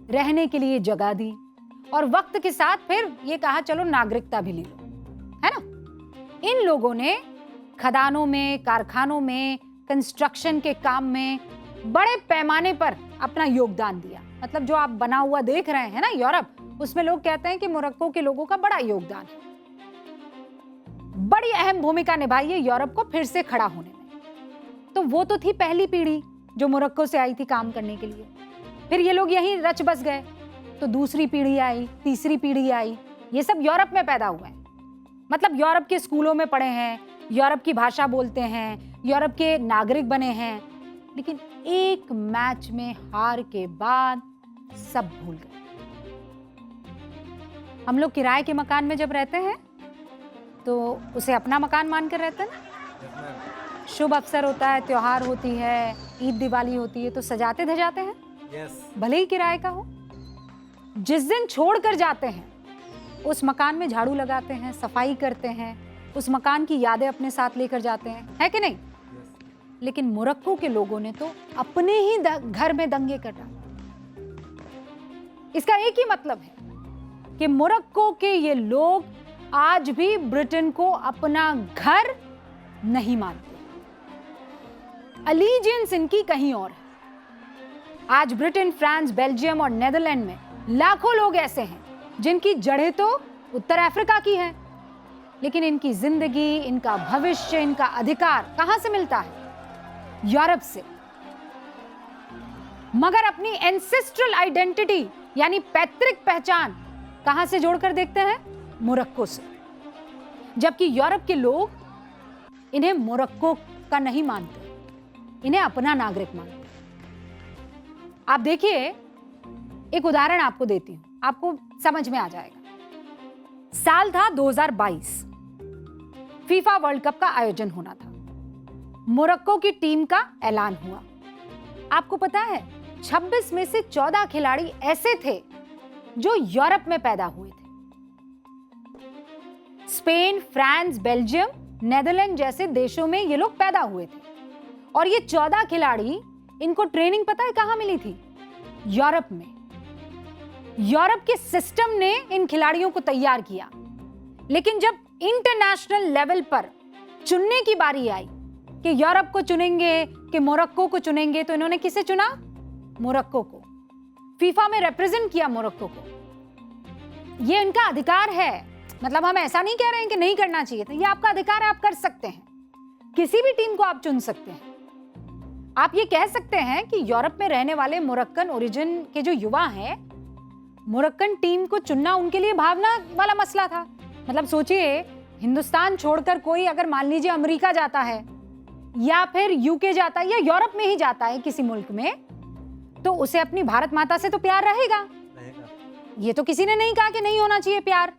Speaker 3: रहने के लिए जगह दी और वक्त के साथ फिर ये कहा चलो नागरिकता भी ले लो, है ना। इन लोगों ने खदानों में, कारखानों में, कंस्ट्रक्शन के काम में बड़े पैमाने पर अपना योगदान दिया। मतलब जो आप बना हुआ देख रहे हैं ना यूरोप, उसमें लोग कहते हैं कि मोरक्को के लोगों का बड़ा योगदान है, बड़ी अहम भूमिका निभाई है यूरोप को फिर से खड़ा होने में। तो वो तो थी पहली पीढ़ी जो मोरक्को से आई थी काम करने के लिए। फिर ये लोग यहीं रच बस गए, तो दूसरी पीढ़ी आई, तीसरी पीढ़ी आई, ये सब यूरोप में पैदा हुए हैं। मतलब यूरोप के स्कूलों में पढ़े हैं, यूरोप की भाषा बोलते हैं, यूरोप के नागरिक बने हैं। लेकिन एक मैच में हार के बाद सब भूल गए। हम लोग किराए के मकान में जब रहते हैं तो उसे अपना मकान मानकर रहते हैं ना। शुभ अवसर होता है, त्योहार होती है, ईद दिवाली होती है, तो सजाते धजाते हैं, भले ही किराए का हो। जिस दिन छोड़ कर जाते हैं उस मकान में झाड़ू लगाते हैं, सफाई करते हैं, उस मकान की यादें अपने साथ लेकर जाते हैं, है कि नहीं? लेकिन मोरक्को के लोगों ने तो अपने ही घर में दंगे कर डाले। इसका एक ही मतलब है कि मोरक्को के ये लोग आज भी ब्रिटेन को अपना घर नहीं मानते। अलीजियंस इनकी कहीं और है। आज ब्रिटेन, फ्रांस, बेल्जियम और नेदरलैंड में लाखों लोग ऐसे हैं जिनकी जड़ें तो उत्तर अफ्रीका की हैं, लेकिन इनकी जिंदगी, इनका भविष्य, इनका अधिकार कहां से मिलता है? यूरोप से। मगर अपनी एंसेस्ट्रल आइडेंटिटी यानी पैतृक पहचान कहां से जोड़कर देखते हैं? मोरक्को से। जबकि यूरोप के लोग इन्हें मोरक्को का नहीं मानते, इन्हें अपना नागरिक मानते। आप देखिए, एक उदाहरण आपको देती हूं, आपको समझ में आ जाएगा। साल था 2022, फीफा वर्ल्ड कप का आयोजन होना था। मोरक्को की टीम का ऐलान हुआ। आपको पता है 26 में से 14 खिलाड़ी ऐसे थे जो यूरोप में पैदा हुए थे। स्पेन, फ्रांस, बेल्जियम, नेदरलैंड जैसे देशों में ये लोग पैदा हुए थे। और ये 14 खिलाड़ी, इनको ट्रेनिंग पता है कहां मिली थी? यूरोप में। यूरोप के सिस्टम ने इन खिलाड़ियों को तैयार किया। लेकिन जब इंटरनेशनल लेवल पर चुनने की बारी आई कि यूरोप को चुनेंगे कि मोरक्को को चुनेंगे, तो इन्होंने किसे चुना? मोरक्को को। फीफा में रिप्रेजेंट किया मोरक्को को। ये इनका अधिकार है, मतलब हम ऐसा नहीं कह रहे हैं कि नहीं करना चाहिए था, ये आपका अधिकार है, आप कर सकते हैं। किसी भी टीम को आप चुन सकते हैं। आप ये कह सकते हैं कि यूरोप में रहने वाले मोरक्कन ओरिजिन के जो युवा हैं, मोरक्कन टीम को चुनना उनके लिए भावना वाला मसला था। मतलब सोचिए, हिंदुस्तान छोड़कर कोई अगर मान लीजिए अमेरिका जाता है या फिर यूके जाता है या यूरोप में ही जाता है किसी मुल्क में, तो उसे अपनी भारत माता से तो प्यार रहेगा। ये तो किसी ने नहीं कहा कि नहीं होना चाहिए प्यार,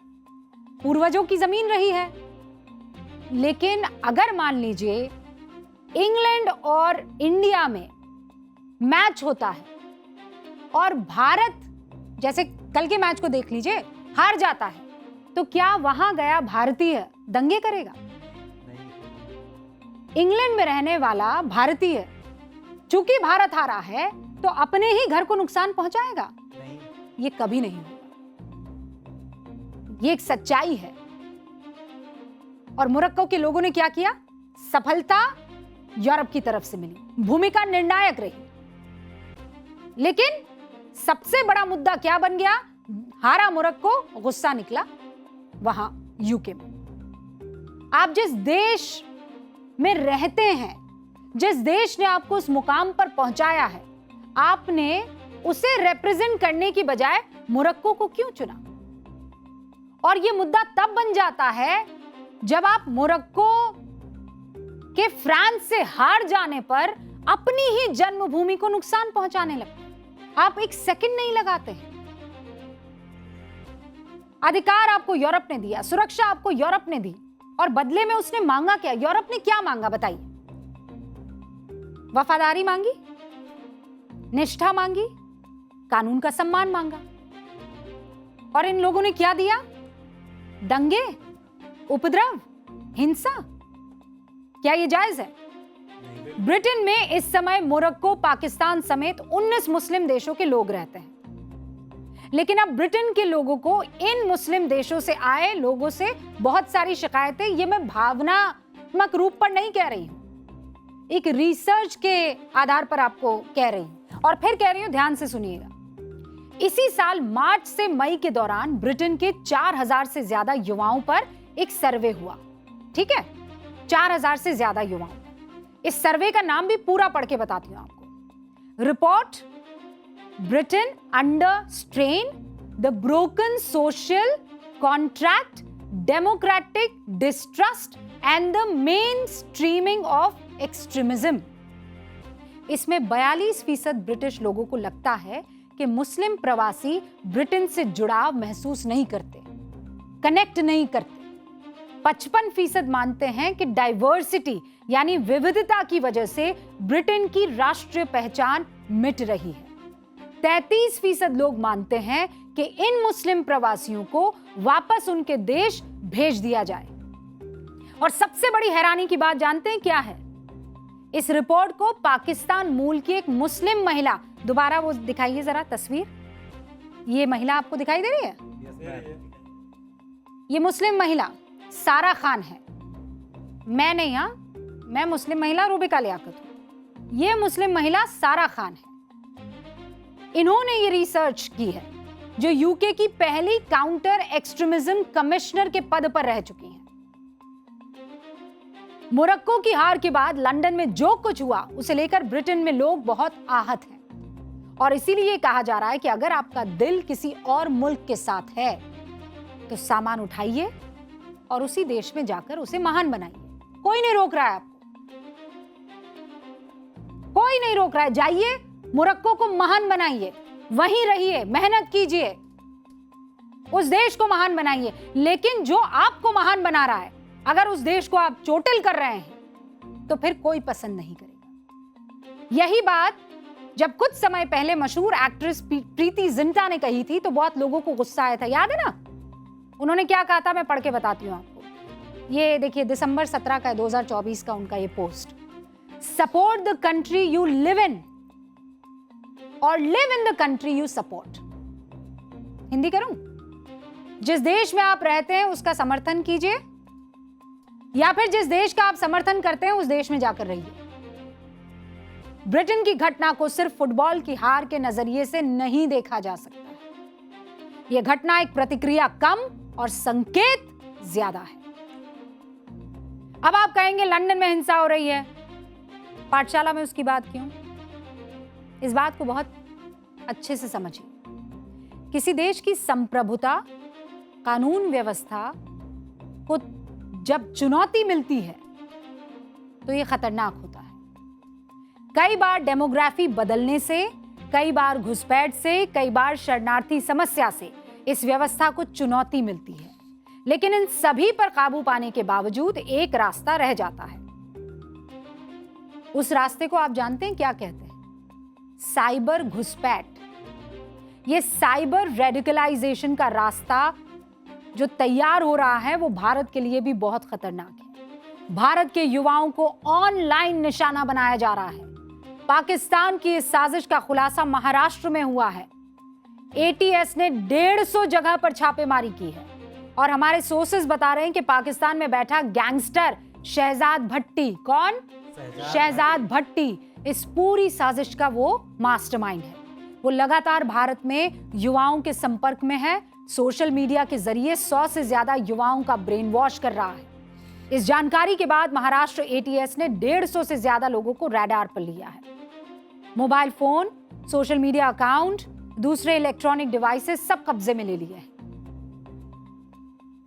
Speaker 3: पूर्वजों की जमीन रही है। लेकिन अगर मान लीजिए इंग्लैंड और इंडिया में मैच होता है और भारत, जैसे कल के मैच को देख लीजिए, हार जाता है, तो क्या वहां गया भारतीय दंगे करेगा? इंग्लैंड में रहने वाला भारतीय, चूंकि भारत हारा है, तो अपने ही घर को नुकसान पहुंचाएगा? ये कभी नहीं होगा। ये एक सच्चाई है। और मोरक्को के लोगों ने क्या किया? सफलता यूरोप की तरफ से मिली, भूमिका निर्णायक रही। लेकिन सबसे बड़ा मुद्दा क्या बन गया? हारा मोरक्को, गुस्सा निकला वहां यूके में। आप जिस देश में रहते हैं, जिस देश ने आपको उस मुकाम पर पहुंचाया है, आपने उसे रिप्रेजेंट करने की बजाय मोरक्को को क्यों चुना? और यह मुद्दा तब बन जाता है जब आप मोरक्को के फ्रांस से हार जाने पर अपनी ही जन्मभूमि को नुकसान पहुंचाने लगते हैं। आप एक सेकंड नहीं लगाते हैं। अधिकार आपको यूरोप ने दिया, सुरक्षा आपको यूरोप ने दी, और बदले में उसने मांगा क्या? यूरोप ने क्या मांगा बताइए? वफादारी मांगी, निष्ठा मांगी, कानून का सम्मान मांगा। और इन लोगों ने क्या दिया? दंगे, उपद्रव, हिंसा। क्या ये जायज है? ब्रिटेन में इस समय मोरक्को, पाकिस्तान समेत 19 मुस्लिम देशों के लोग रहते हैं। लेकिन अब ब्रिटेन के लोगों को इन मुस्लिम देशों से आए लोगों से बहुत सारी शिकायतें, ये मैं भावनात्मक रूप पर नहीं कह रही हूं, एक रिसर्च के आधार पर आपको कह रही हूं। और फिर कह रही हूं, ध्यान से सुनिएगा। इसी साल मार्च से मई के दौरान ब्रिटेन के 4000 से ज्यादा युवाओं पर एक सर्वे हुआ। ठीक है, 4000 से ज्यादा युवाओं। इस सर्वे का नाम भी पूरा पढ़ के बताती हूं आपको। Report Britain under strain, the broken social contract, democratic distrust and the main streaming of extremism. इसमें 42% ब्रिटिश लोगों को लगता है कि मुस्लिम प्रवासी ब्रिटेन से जुड़ाव महसूस नहीं करते, कनेक्ट नहीं करते। 55% मानते हैं कि डाइवर्सिटी यानी विविधता की वजह से ब्रिटेन की राष्ट्रीय पहचान मिट रही है। 33% लोग मानते हैं कि इन मुस्लिम प्रवासियों को वापस उनके देश भेज दिया जाए। और सबसे बड़ी हैरानी की बात जानते हैं क्या है? इस रिपोर्ट को पाकिस्तान मूल की एक मुस्लिम महिला, दोबारा वो दिखाइए जरा तस्वीर, ये महिला आपको दिखाई दे रही है? ये मुस्लिम महिला सारा खान है। मैं नहीं, हाँ, मैं मुस्लिम महिला रूबिका लियाकत हूं। ये मुस्लिम महिला सारा खान है। इन्होंने ये रिसर्च की है, जो यूके की पहली काउंटर एक्सट्रीमिज्म कमिश्नर के पद पर रह चुकी हैं। मोरक्को की हार के बाद लंदन में जो कुछ हुआ उसे लेकर ब्रिटेन में लोग बहुत आहत हैं और इसीलिए कहा जा रहा है कि अगर आपका दिल किसी और मुल्क के साथ है तो सामान उठाइए और उसी देश में जाकर उसे महान बनाइए। कोई नहीं रोक रहा है आपको, कोई नहीं रोक रहा है। जाइए, मोरक्को को महान बनाइए, वहीं रहिए, मेहनत कीजिए, उस देश को महान बनाइए। लेकिन जो आपको महान बना रहा है, अगर उस देश को आप चोटिल कर रहे हैं तो फिर कोई पसंद नहीं करेगा। यही बात जब कुछ समय पहले मशहूर एक्ट्रेस प्रीति जिंटा ने कही थी तो बहुत लोगों को गुस्सा आया था, याद है ना? उन्होंने क्या कहा था, मैं पढ़ के बताती हूँ आपको। ये देखिए, दिसंबर 17 का 2024 का उनका ये post. Support the country you live in और live in the country you support. Hindi करूं? जिस देश में आप रहते हैं उसका समर्थन कीजिए, या फिर जिस देश का आप समर्थन करते हैं उस देश में जाकर रहिए। ब्रिटेन की घटना को सिर्फ फुटबॉल की हार के नजरिए से नहीं देखा जा सकता। यह घटना एक प्रतिक्रिया कम और संकेत ज्यादा है। अब आप कहेंगे लंदन में हिंसा हो रही है, पाठशाला में उसकी बात क्यों? इस बात को बहुत अच्छे से समझिए। किसी देश की संप्रभुता, कानून व्यवस्था को जब चुनौती मिलती है तो यह खतरनाक होता है। कई बार डेमोग्राफी बदलने से, कई बार घुसपैठ से, कई बार शरणार्थी समस्या से इस व्यवस्था को चुनौती मिलती है। लेकिन इन सभी पर काबू पाने के बावजूद एक रास्ता रह जाता है। उस रास्ते को आप जानते हैं क्या कहते हैं? साइबर घुसपैठ। यह साइबर रेडिकलाइजेशन का रास्ता जो तैयार हो रहा है वो भारत के लिए भी बहुत खतरनाक है। भारत के युवाओं को ऑनलाइन निशाना बनाया जा रहा है। पाकिस्तान की इस साजिश का खुलासा महाराष्ट्र में हुआ है। एटीएस ने 150 जगह पर छापेमारी की है और हमारे सोर्सेज बता रहे हैं कि पाकिस्तान में बैठा गैंगस्टर शहजाद भट्टी, कौन? शहजाद भट्टी, इस पूरी साजिश का वो मास्टरमाइंड है। वो लगातार भारत में युवाओं के संपर्क में है, सोशल मीडिया के जरिए 100 से ज्यादा युवाओं का ब्रेन वॉश कर रहा है। इस जानकारी के बाद महाराष्ट्र एटीएस ने 150 से ज्यादा लोगों को रडार पर लिया है। Mobile phone, social media account, दूसरे इलेक्ट्रॉनिक डिवाइसेस सब कब्जे में ले लिए हैं।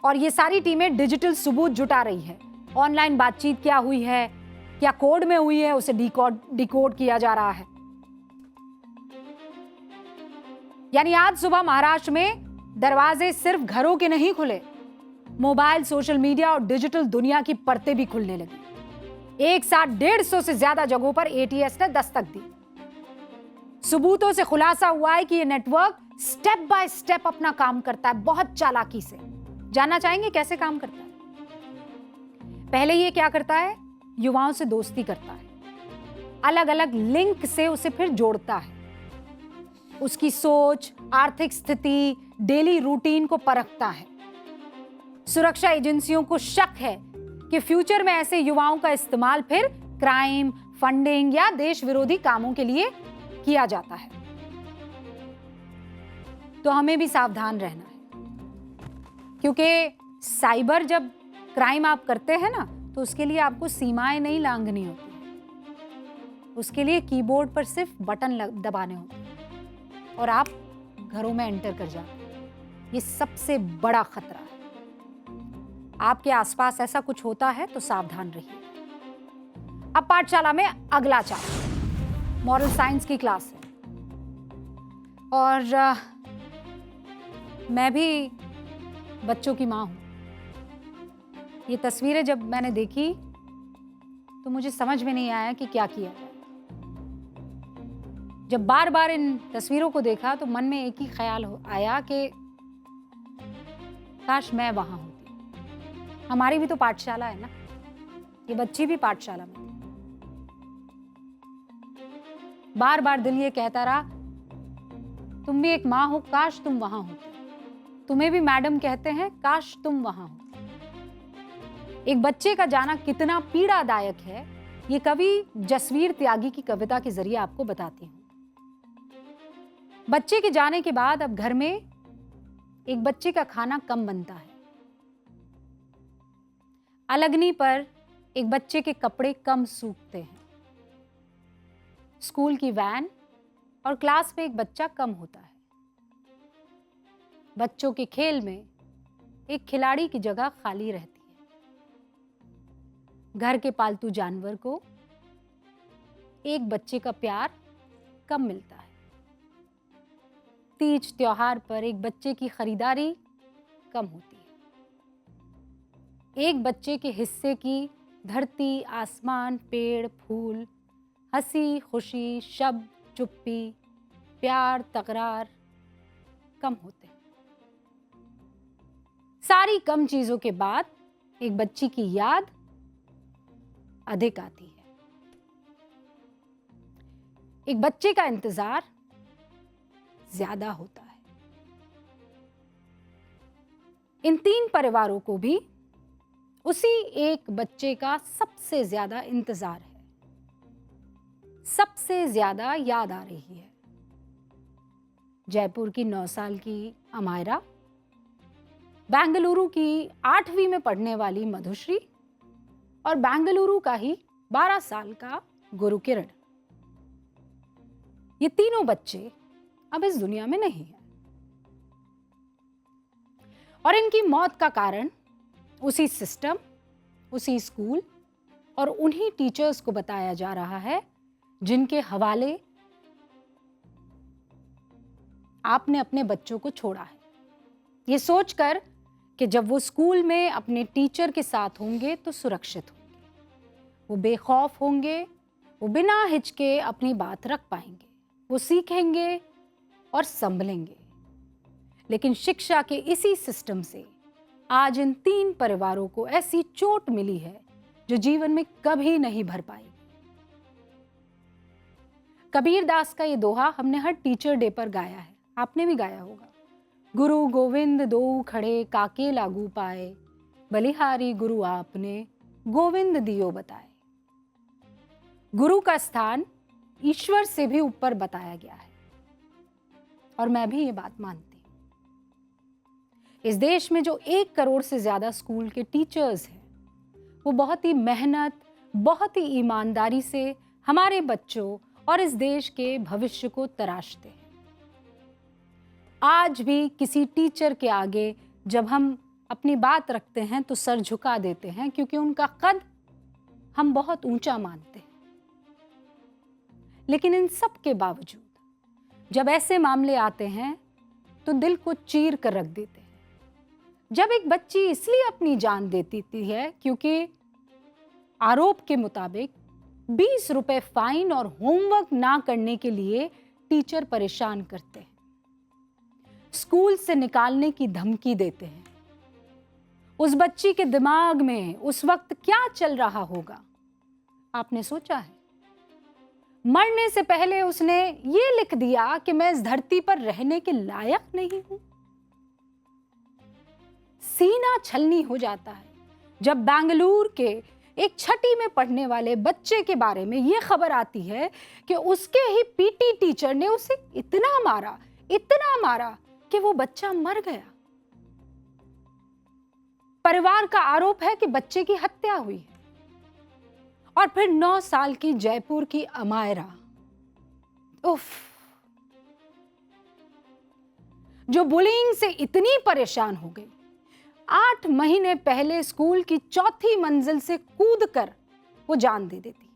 Speaker 3: और ये सारी टीमें डिजिटल सबूत जुटा रही है। ऑनलाइन बातचीत क्या हुई है, क्या कोड में हुई है, उसे डिकोड किया जा रहा है। यानी आज सुबह महाराष्ट्र में दरवाजे सिर्फ घरों के नहीं खुले, मोबाइल, सोशल मीडिया और डिजिटल दुनिया की परतें भी खुलने लगी। एक साथ 150 से ज्यादा जगहों पर एटीएस ने दस्तक दी। सबूतों से खुलासा हुआ है कि यह नेटवर्क स्टेप बाय स्टेप अपना काम करता है, बहुत चालाकी से। जानना चाहेंगे कैसे काम करता है? पहले ये क्या करता है? युवाओं से दोस्ती करता है, अलग अलग लिंक से उसे फिर जोड़ता है, उसकी सोच, आर्थिक स्थिति, डेली रूटीन को परखता है। सुरक्षा एजेंसियों को शक है कि फ्यूचर में ऐसे युवाओं का इस्तेमाल फिर क्राइम, फंडिंग या देश विरोधी कामों के लिए किया जाता है। तो हमें भी सावधान रहना है, क्योंकि साइबर जब क्राइम आप करते हैं ना, तो उसके लिए आपको सीमाएं नहीं लांघनी होती। उसके लिए कीबोर्ड पर सिर्फ बटन दबाने होते हैं और आप घरों में एंटर कर जाते हैं। ये सबसे बड़ा खतरा है। आपके आसपास ऐसा कुछ होता है तो सावधान रहिए। अब पाठशाला में अगला चैप्टर मॉरल साइंस की क्लास है और मैं भी बच्चों की माँ हूं। ये तस्वीरें जब मैंने देखी तो मुझे समझ में नहीं आया कि क्या किया जाए। जब बार बार इन तस्वीरों को देखा तो मन में एक ही ख्याल आया कि काश मैं वहां होती। हमारी भी तो पाठशाला है ना, ये बच्ची भी पाठशाला में थी। बार बार दिल ये कहता रहा तुम भी एक माँ हो, काश तुम वहां होती। तुम्हें भी मैडम कहते हैं, काश तुम वहां होती। एक बच्चे का जाना कितना पीड़ादायक है, ये कवि जसवीर त्यागी की कविता के जरिए आपको बताती हूं। बच्चे के जाने के बाद अब घर में एक बच्चे का खाना कम बनता है। अलगनी पर एक बच्चे के कपड़े कम सूखते हैं। स्कूल की वैन और क्लास में एक बच्चा कम होता है। बच्चों के खेल में एक खिलाड़ी की जगह खाली रहती है। घर के पालतू जानवर को एक बच्चे का प्यार कम मिलता है। तीज त्योहार पर एक बच्चे की खरीदारी कम होती है। एक बच्चे के हिस्से की धरती, आसमान, पेड़, फूल, हंसी, खुशी, शब्द, चुप्पी, प्यार, तकरार कम होते हैं। सारी कम चीजों के बाद एक बच्ची की याद अधिक आती है। एक बच्चे का इंतजार ज्यादा होता है। इन 3 परिवारों को भी उसी एक बच्चे का सबसे ज्यादा इंतजार है, सबसे ज्यादा याद आ रही है। जयपुर की 9 साल की अमायरा, बेंगलुरु की 8वीं में पढ़ने वाली मधुश्री और बेंगलुरु का ही 12 साल का गुरुकिरण। ये तीनों बच्चे अब इस दुनिया में नहीं है और इनकी मौत का कारण उसी सिस्टम, उसी स्कूल और उन्हीं टीचर्स को बताया जा रहा है जिनके हवाले आपने अपने बच्चों को छोड़ा है, ये सोचकर कि जब वो स्कूल में अपने टीचर के साथ होंगे तो सुरक्षित होंगे, वो बेखौफ होंगे, वो बिना हिचके अपनी बात रख पाएंगे, वो सीखेंगे और संभलेंगे। लेकिन शिक्षा के इसी सिस्टम से आज इन 3 परिवारों को ऐसी चोट मिली है जो जीवन में कभी नहीं भर पाएगी। कबीर दास का ये दोहा हमने हर टीचर डे पर गाया है, आपने भी गाया होगा। गुरु गोविंद दो खड़े काके लागू पाए, बलिहारी गुरु आपने गोविंद दियो बताए। गुरु का स्थान ईश्वर से भी ऊपर बताया गया है और मैं भी ये बात मानती हूं। इस देश में जो 1 करोड़ से ज्यादा स्कूल के टीचर्स हैं, वो बहुत ही मेहनत, बहुत ही ईमानदारी से हमारे बच्चों और इस देश के भविष्य को तराशते हैं। आज भी किसी टीचर के आगे जब हम अपनी बात रखते हैं तो सर झुका देते हैं, क्योंकि उनका कद हम बहुत ऊंचा मानते हैं। लेकिन इन सब के बावजूद जब ऐसे मामले आते हैं तो दिल को चीर कर रख देते हैं। जब एक बच्ची इसलिए अपनी जान देती है क्योंकि आरोप के मुताबिक 20 रुपए फाइन और होमवर्क ना करने के लिए टीचर परेशान करते हैं, स्कूल से निकालने की धमकी देते हैं। उस बच्ची के दिमाग में उस वक्त क्या चल रहा होगा, आपने सोचा है? मरने से पहले उसने ये लिख दिया कि मैं इस धरती पर रहने के लायक नहीं हूं। सीना छलनी हो जाता है जब बेंगलुरु के एक 6ठी में पढ़ने वाले बच्चे के बारे में यह खबर आती है कि उसके ही पीटी टीचर ने उसे इतना मारा कि वो बच्चा मर गया। परिवार का आरोप है कि बच्चे की हत्या हुई है। और फिर 9 साल की जयपुर की अमायरा, उफ, जो बुलिंग से इतनी परेशान हो गई, 8 महीने पहले स्कूल की 4थी मंजिल से कूदकर वो जान दे देती है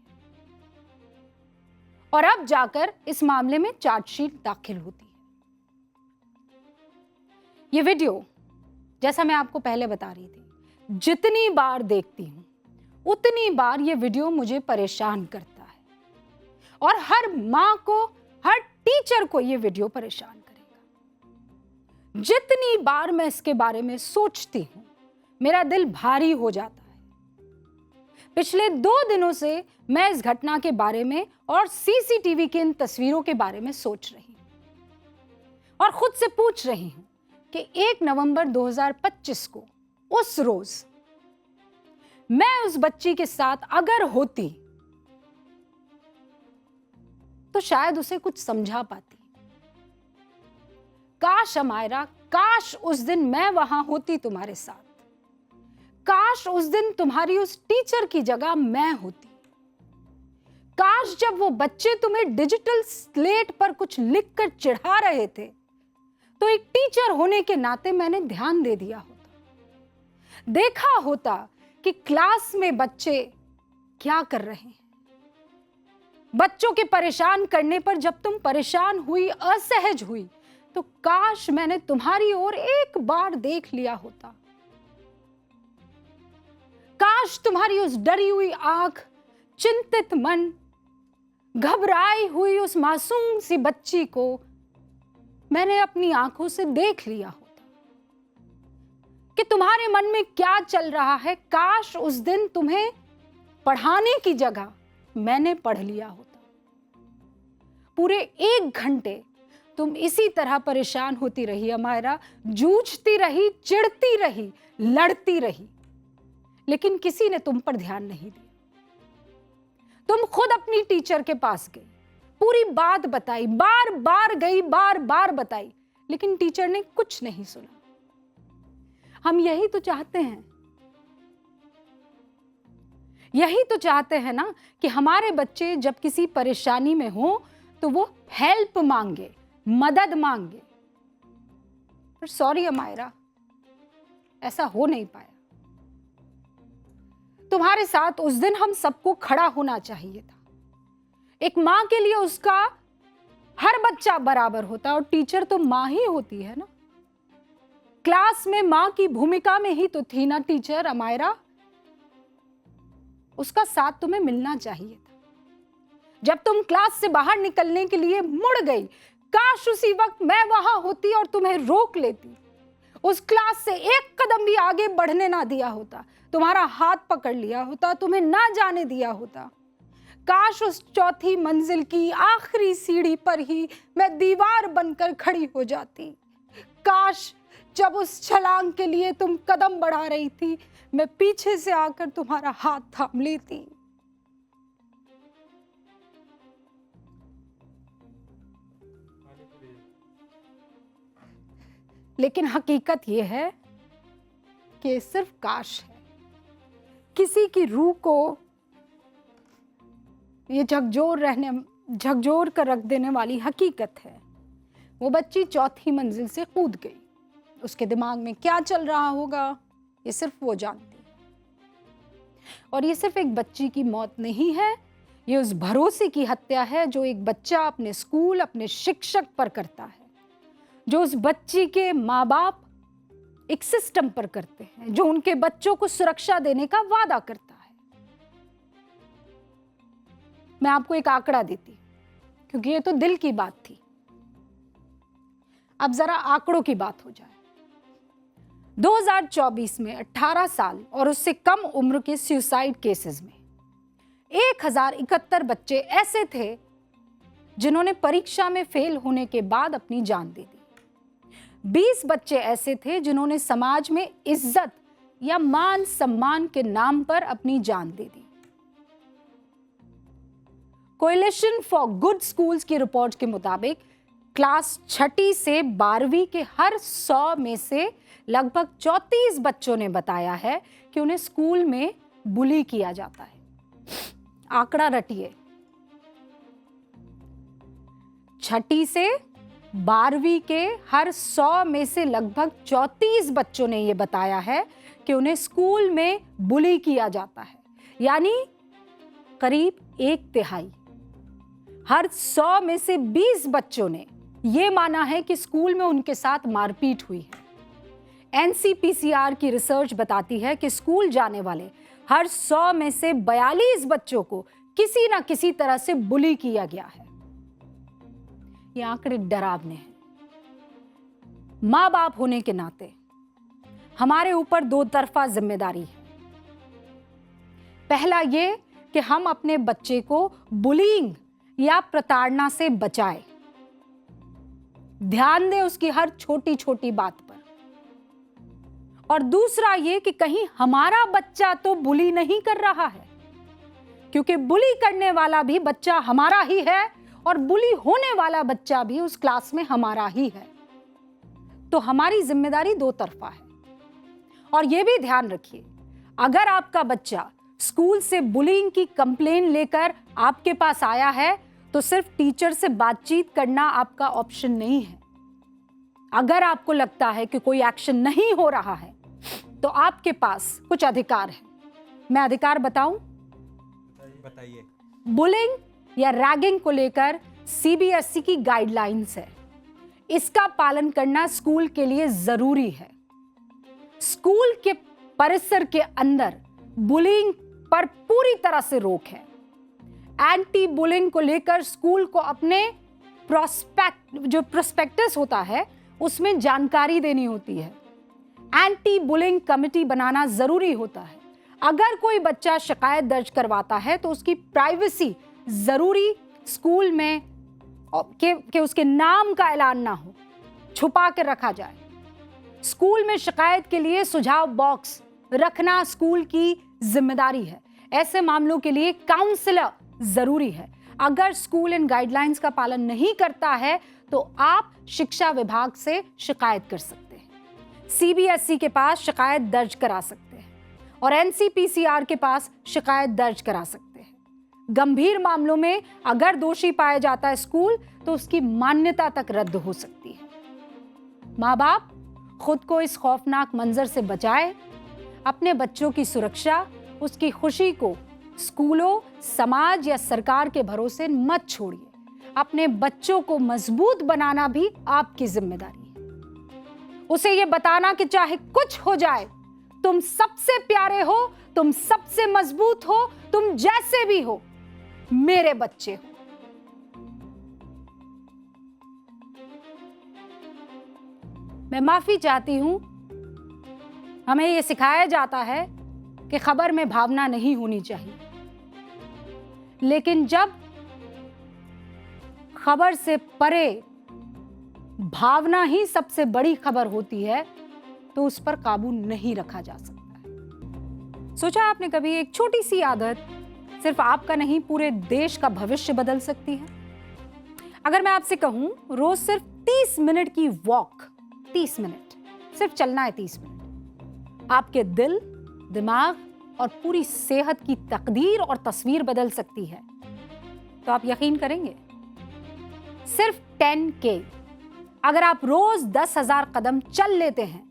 Speaker 3: और अब जाकर इस मामले में चार्जशीट दाखिल होती है। ये वीडियो, जैसा मैं आपको पहले बता रही थी, जितनी बार देखती हूं उतनी बार ये वीडियो मुझे परेशान करता है और हर मां को हर टीचर को ये वीडियो परेशान करेगा। जितनी बार मैं इसके बारे में सोचती हूं, मेरा दिल भारी हो जाता है। पिछले 2 दिनों से मैं इस घटना के बारे में और सीसीटीवी की इन तस्वीरों के बारे में सोच रही हूं और खुद से पूछ रही हूं कि 1 नवंबर 2025 को, उस रोज मैं उस बच्ची के साथ अगर होती तो शायद उसे कुछ समझा पाती। काश अमायरा, काश उस दिन मैं वहां होती तुम्हारे साथ। काश उस दिन तुम्हारी उस टीचर की जगह मैं होती। काश जब वो बच्चे तुम्हें डिजिटल स्लेट पर कुछ लिखकर चिढ़ा रहे थे तो एक टीचर होने के नाते मैंने ध्यान दे दिया होता, देखा होता कि क्लास में बच्चे क्या कर रहे हैं। बच्चों के परेशान करने पर जब तुम परेशान हुई, असहज हुई, तो काश मैंने तुम्हारी ओर एक बार देख लिया होता। काश तुम्हारी उस डरी हुई आंख, चिंतित मन, घबराई हुई उस मासूम सी बच्ची को मैंने अपनी आंखों से देख लिया होता कि तुम्हारे मन में क्या चल रहा है। काश उस दिन तुम्हें पढ़ाने की जगह मैंने पढ़ लिया होता। पूरे 1 घंटे तुम इसी तरह परेशान होती रही अमायरा, जूझती रही, चिढ़ती रही, लड़ती रही, लेकिन किसी ने तुम पर ध्यान नहीं दिया। तुम खुद अपनी टीचर के पास गई, पूरी बात बताई, बार बार गई, बार बार बताई, लेकिन टीचर ने कुछ नहीं सुना। हम यही तो चाहते हैं, यही तो चाहते हैं ना कि हमारे बच्चे जब किसी परेशानी में हो तो वो हेल्प मांगे, मदद मांगे। पर सॉरी अमायरा, ऐसा हो नहीं पाया। तुम्हारे साथ उस दिन हम सबको खड़ा होना चाहिए था। एक मां के लिए उसका हर बच्चा बराबर होता, और टीचर तो मां ही होती है ना। क्लास में मां की भूमिका में ही तो थी ना टीचर अमायरा। उसका साथ तुम्हें मिलना चाहिए था। जब तुम क्लास से बाहर निकलने के लिए मुड़ गई, काश उसी वक्त मैं वहां होती और तुम्हें रोक लेती, उस क्लास से एक कदम भी आगे बढ़ने ना दिया होता, तुम्हारा हाथ पकड़ लिया होता, तुम्हें ना जाने दिया होता। काश उस 4थी मंजिल की आखिरी सीढ़ी पर ही मैं दीवार बनकर खड़ी हो जाती। काश जब उस छलांग के लिए तुम कदम बढ़ा रही थी, मैं पीछे से आकर तुम्हारा हाथ थाम लेती। लेकिन हकीकत यह है कि सिर्फ काश है। किसी की रूह को ये झकझोर कर रख देने वाली हकीकत है। वो बच्ची 4थी मंजिल से कूद गई। उसके दिमाग में क्या चल रहा होगा ये सिर्फ वो जानती है। और ये सिर्फ एक बच्ची की मौत नहीं है, ये उस भरोसे की हत्या है जो एक बच्चा अपने स्कूल, अपने शिक्षक पर करता है, जो उस बच्ची के माँ बाप एक सिस्टम पर करते हैं, जो उनके बच्चों को सुरक्षा देने का वादा करता है। मैं आपको एक आंकड़ा देती, क्योंकि ये तो दिल की बात थी। अब जरा आंकड़ों की बात हो जाए। 2024 में 18 साल और उससे कम उम्र के सुसाइड केसेस में 1071 बच्चे ऐसे थे जिन्होंने परीक्षा में फेल होने के बाद अपनी जान दे दी। 20 बच्चे ऐसे थे जिन्होंने समाज में इज्जत या मान सम्मान के नाम पर अपनी जान दे दी। कोएलिशन फॉर गुड स्कूल्स की रिपोर्ट के मुताबिक क्लास 6ठी से 12वीं के हर 100 में से लगभग 34 बच्चों ने बताया है कि उन्हें स्कूल में बुली किया जाता है। आंकड़ा रटिए, 6ठी से 12वीं के हर 100 में से लगभग 34 बच्चों ने यह बताया है कि उन्हें स्कूल में बुली किया जाता है। यानी करीब 1/3। हर 100 में से 20 बच्चों ने यह माना है कि स्कूल में उनके साथ मारपीट हुई है। NCPCR की रिसर्च बताती है कि स्कूल जाने वाले हर 100 में से 42 बच्चों को किसी ना किसी तरह से बुली किया गया है। ये आंकड़े डरावने हैं। माँ बाप होने के नाते हमारे ऊपर दो तरफा जिम्मेदारी है। पहला ये कि हम अपने बच्चे को बुलिंग या प्रताड़ना से बचाएं। ध्यान दें उसकी हर छोटी छोटी बात पर। और दूसरा ये कि कहीं हमारा बच्चा तो बुली नहीं कर रहा है, क्योंकि बुली करने वाला भी बच्चा हमारा ही है और बुली होने वाला बच्चा भी उस क्लास में हमारा ही है। तो हमारी जिम्मेदारी दो तरफा है। और यह भी ध्यान रखिए, अगर आपका बच्चा स्कूल से बुलिंग की कंप्लेन लेकर आपके पास आया है तो सिर्फ टीचर से बातचीत करना आपका ऑप्शन नहीं है। अगर आपको लगता है कि कोई एक्शन नहीं हो रहा है तो आपके पास कुछ अधिकार है। मैं अधिकार बताऊं?
Speaker 8: बताइए।
Speaker 3: बुलिंग या रैगिंग को लेकर सीबीएसई की गाइडलाइंस है। इसका पालन करना स्कूल के लिए जरूरी है। स्कूल के परिसर के अंदर बुलिंग पर पूरी तरह से रोक है। एंटी बुलिंग को लेकर स्कूल को अपने प्रोस्पेक्टस होता है उसमें जानकारी देनी होती है। एंटी बुलिंग कमेटी बनाना जरूरी होता है। अगर कोई बच्चा शिकायत दर्ज करवाता है तो उसकी प्राइवेसी जरूरी स्कूल में कि उसके नाम का ऐलान ना हो, छुपा कर रखा जाए। स्कूल में शिकायत के लिए सुझाव बॉक्स रखना स्कूल की जिम्मेदारी है। ऐसे मामलों के लिए काउंसलर जरूरी है। अगर स्कूल इन गाइडलाइंस का पालन नहीं करता है तो आप शिक्षा विभाग से शिकायत कर सकते हैं। सीबीएसई के पास शिकायत दर्ज करा सकते हैं और एनसीपीसीआर के पास शिकायत दर्ज करा सकते हैं। गंभीर मामलों में अगर दोषी पाया जाता है स्कूल तो उसकी मान्यता तक रद्द हो सकती है। माँ बाप खुद को इस खौफनाक मंजर से बचाए। अपने बच्चों की सुरक्षा, उसकी खुशी को स्कूलों, समाज या सरकार के भरोसे मत छोड़िए। अपने बच्चों को मजबूत बनाना भी आपकी जिम्मेदारी है। उसे ये बताना कि चाहे कुछ हो जाए, तुम सबसे प्यारे हो, तुम सबसे मजबूत हो, तुम जैसे भी हो, मेरे बच्चे हो। मैं माफी चाहती हूं। हमें यह सिखाया जाता है कि खबर में भावना नहीं होनी चाहिए, लेकिन जब खबर से परे भावना ही सबसे बड़ी खबर होती है तो उस पर काबू नहीं रखा जा सकता है। सोचा आपने कभी एक छोटी सी आदत सिर्फ आपका नहीं पूरे देश का भविष्य बदल सकती है? अगर मैं आपसे कहूं रोज सिर्फ 30 मिनट की वॉक, 30 मिनट सिर्फ चलना है, 30 मिनट, आपके दिल, दिमाग और पूरी सेहत की तकदीर और तस्वीर बदल सकती है। तो आप यकीन करेंगे? सिर्फ 10K अगर आप रोज 10,000 कदम चल लेते हैं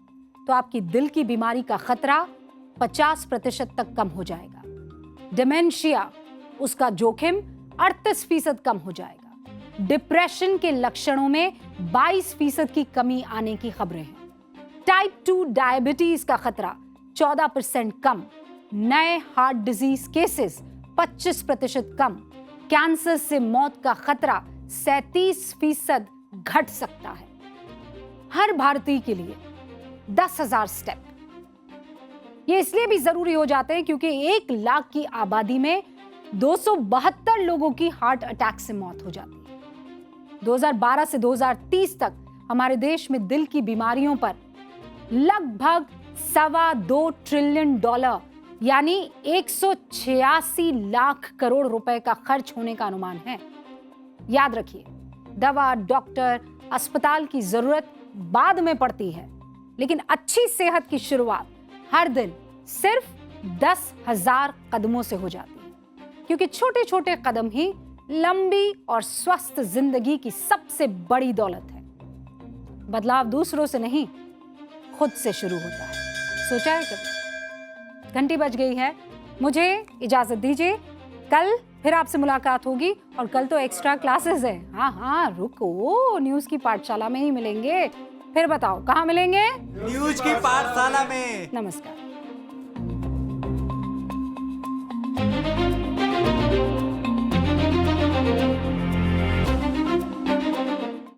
Speaker 3: तो आपकी दिल की बीमारी का खतरा 50% तक कम हो जाएगा। डिमेंशिया, उसका जोखिम 38% कम हो जाएगा। डिप्रेशन के लक्षणों में 22% की कमी आने की खबरें हैं। टाइप 2 डायबिटीज का खतरा 14% कम। नए हार्ट डिजीज केसेस 25% कम। कैंसर से मौत का खतरा 37% घट सकता है। हर भारतीय के लिए 10,000 स्टेप ये इसलिए भी जरूरी हो जाते हैं क्योंकि 1 लाख की आबादी में 272 लोगों की हार्ट अटैक से मौत हो जाती है। 2012 से 2030 तक हमारे देश में दिल की बीमारियों पर लगभग $2.25 ट्रिलियन यानी 186 लाख करोड़ रुपए का खर्च होने का अनुमान है। याद रखिए, दवा, डॉक्टर, अस्पताल की जरूरत बाद में पड़ती है, लेकिन अच्छी सेहत की शुरुआत हर दिन सिर्फ 10,000 कदमों से हो जाती है, क्योंकि छोटे छोटे कदम ही लंबी और स्वस्थ जिंदगी की सबसे बड़ी दौलत है। बदलाव दूसरों से नहीं, खुद से शुरू होता है। सोचा है कभी? घंटी बज गई है, मुझे इजाजत दीजिए। कल फिर आपसे मुलाकात होगी और कल तो एक्स्ट्रा क्लासेस है। हाँ, रुको, न्यूज की पाठशाला में ही मिलेंगे। फिर बताओ कहाँ मिलेंगे?
Speaker 8: न्यूज की पाठशाला में।
Speaker 3: नमस्कार।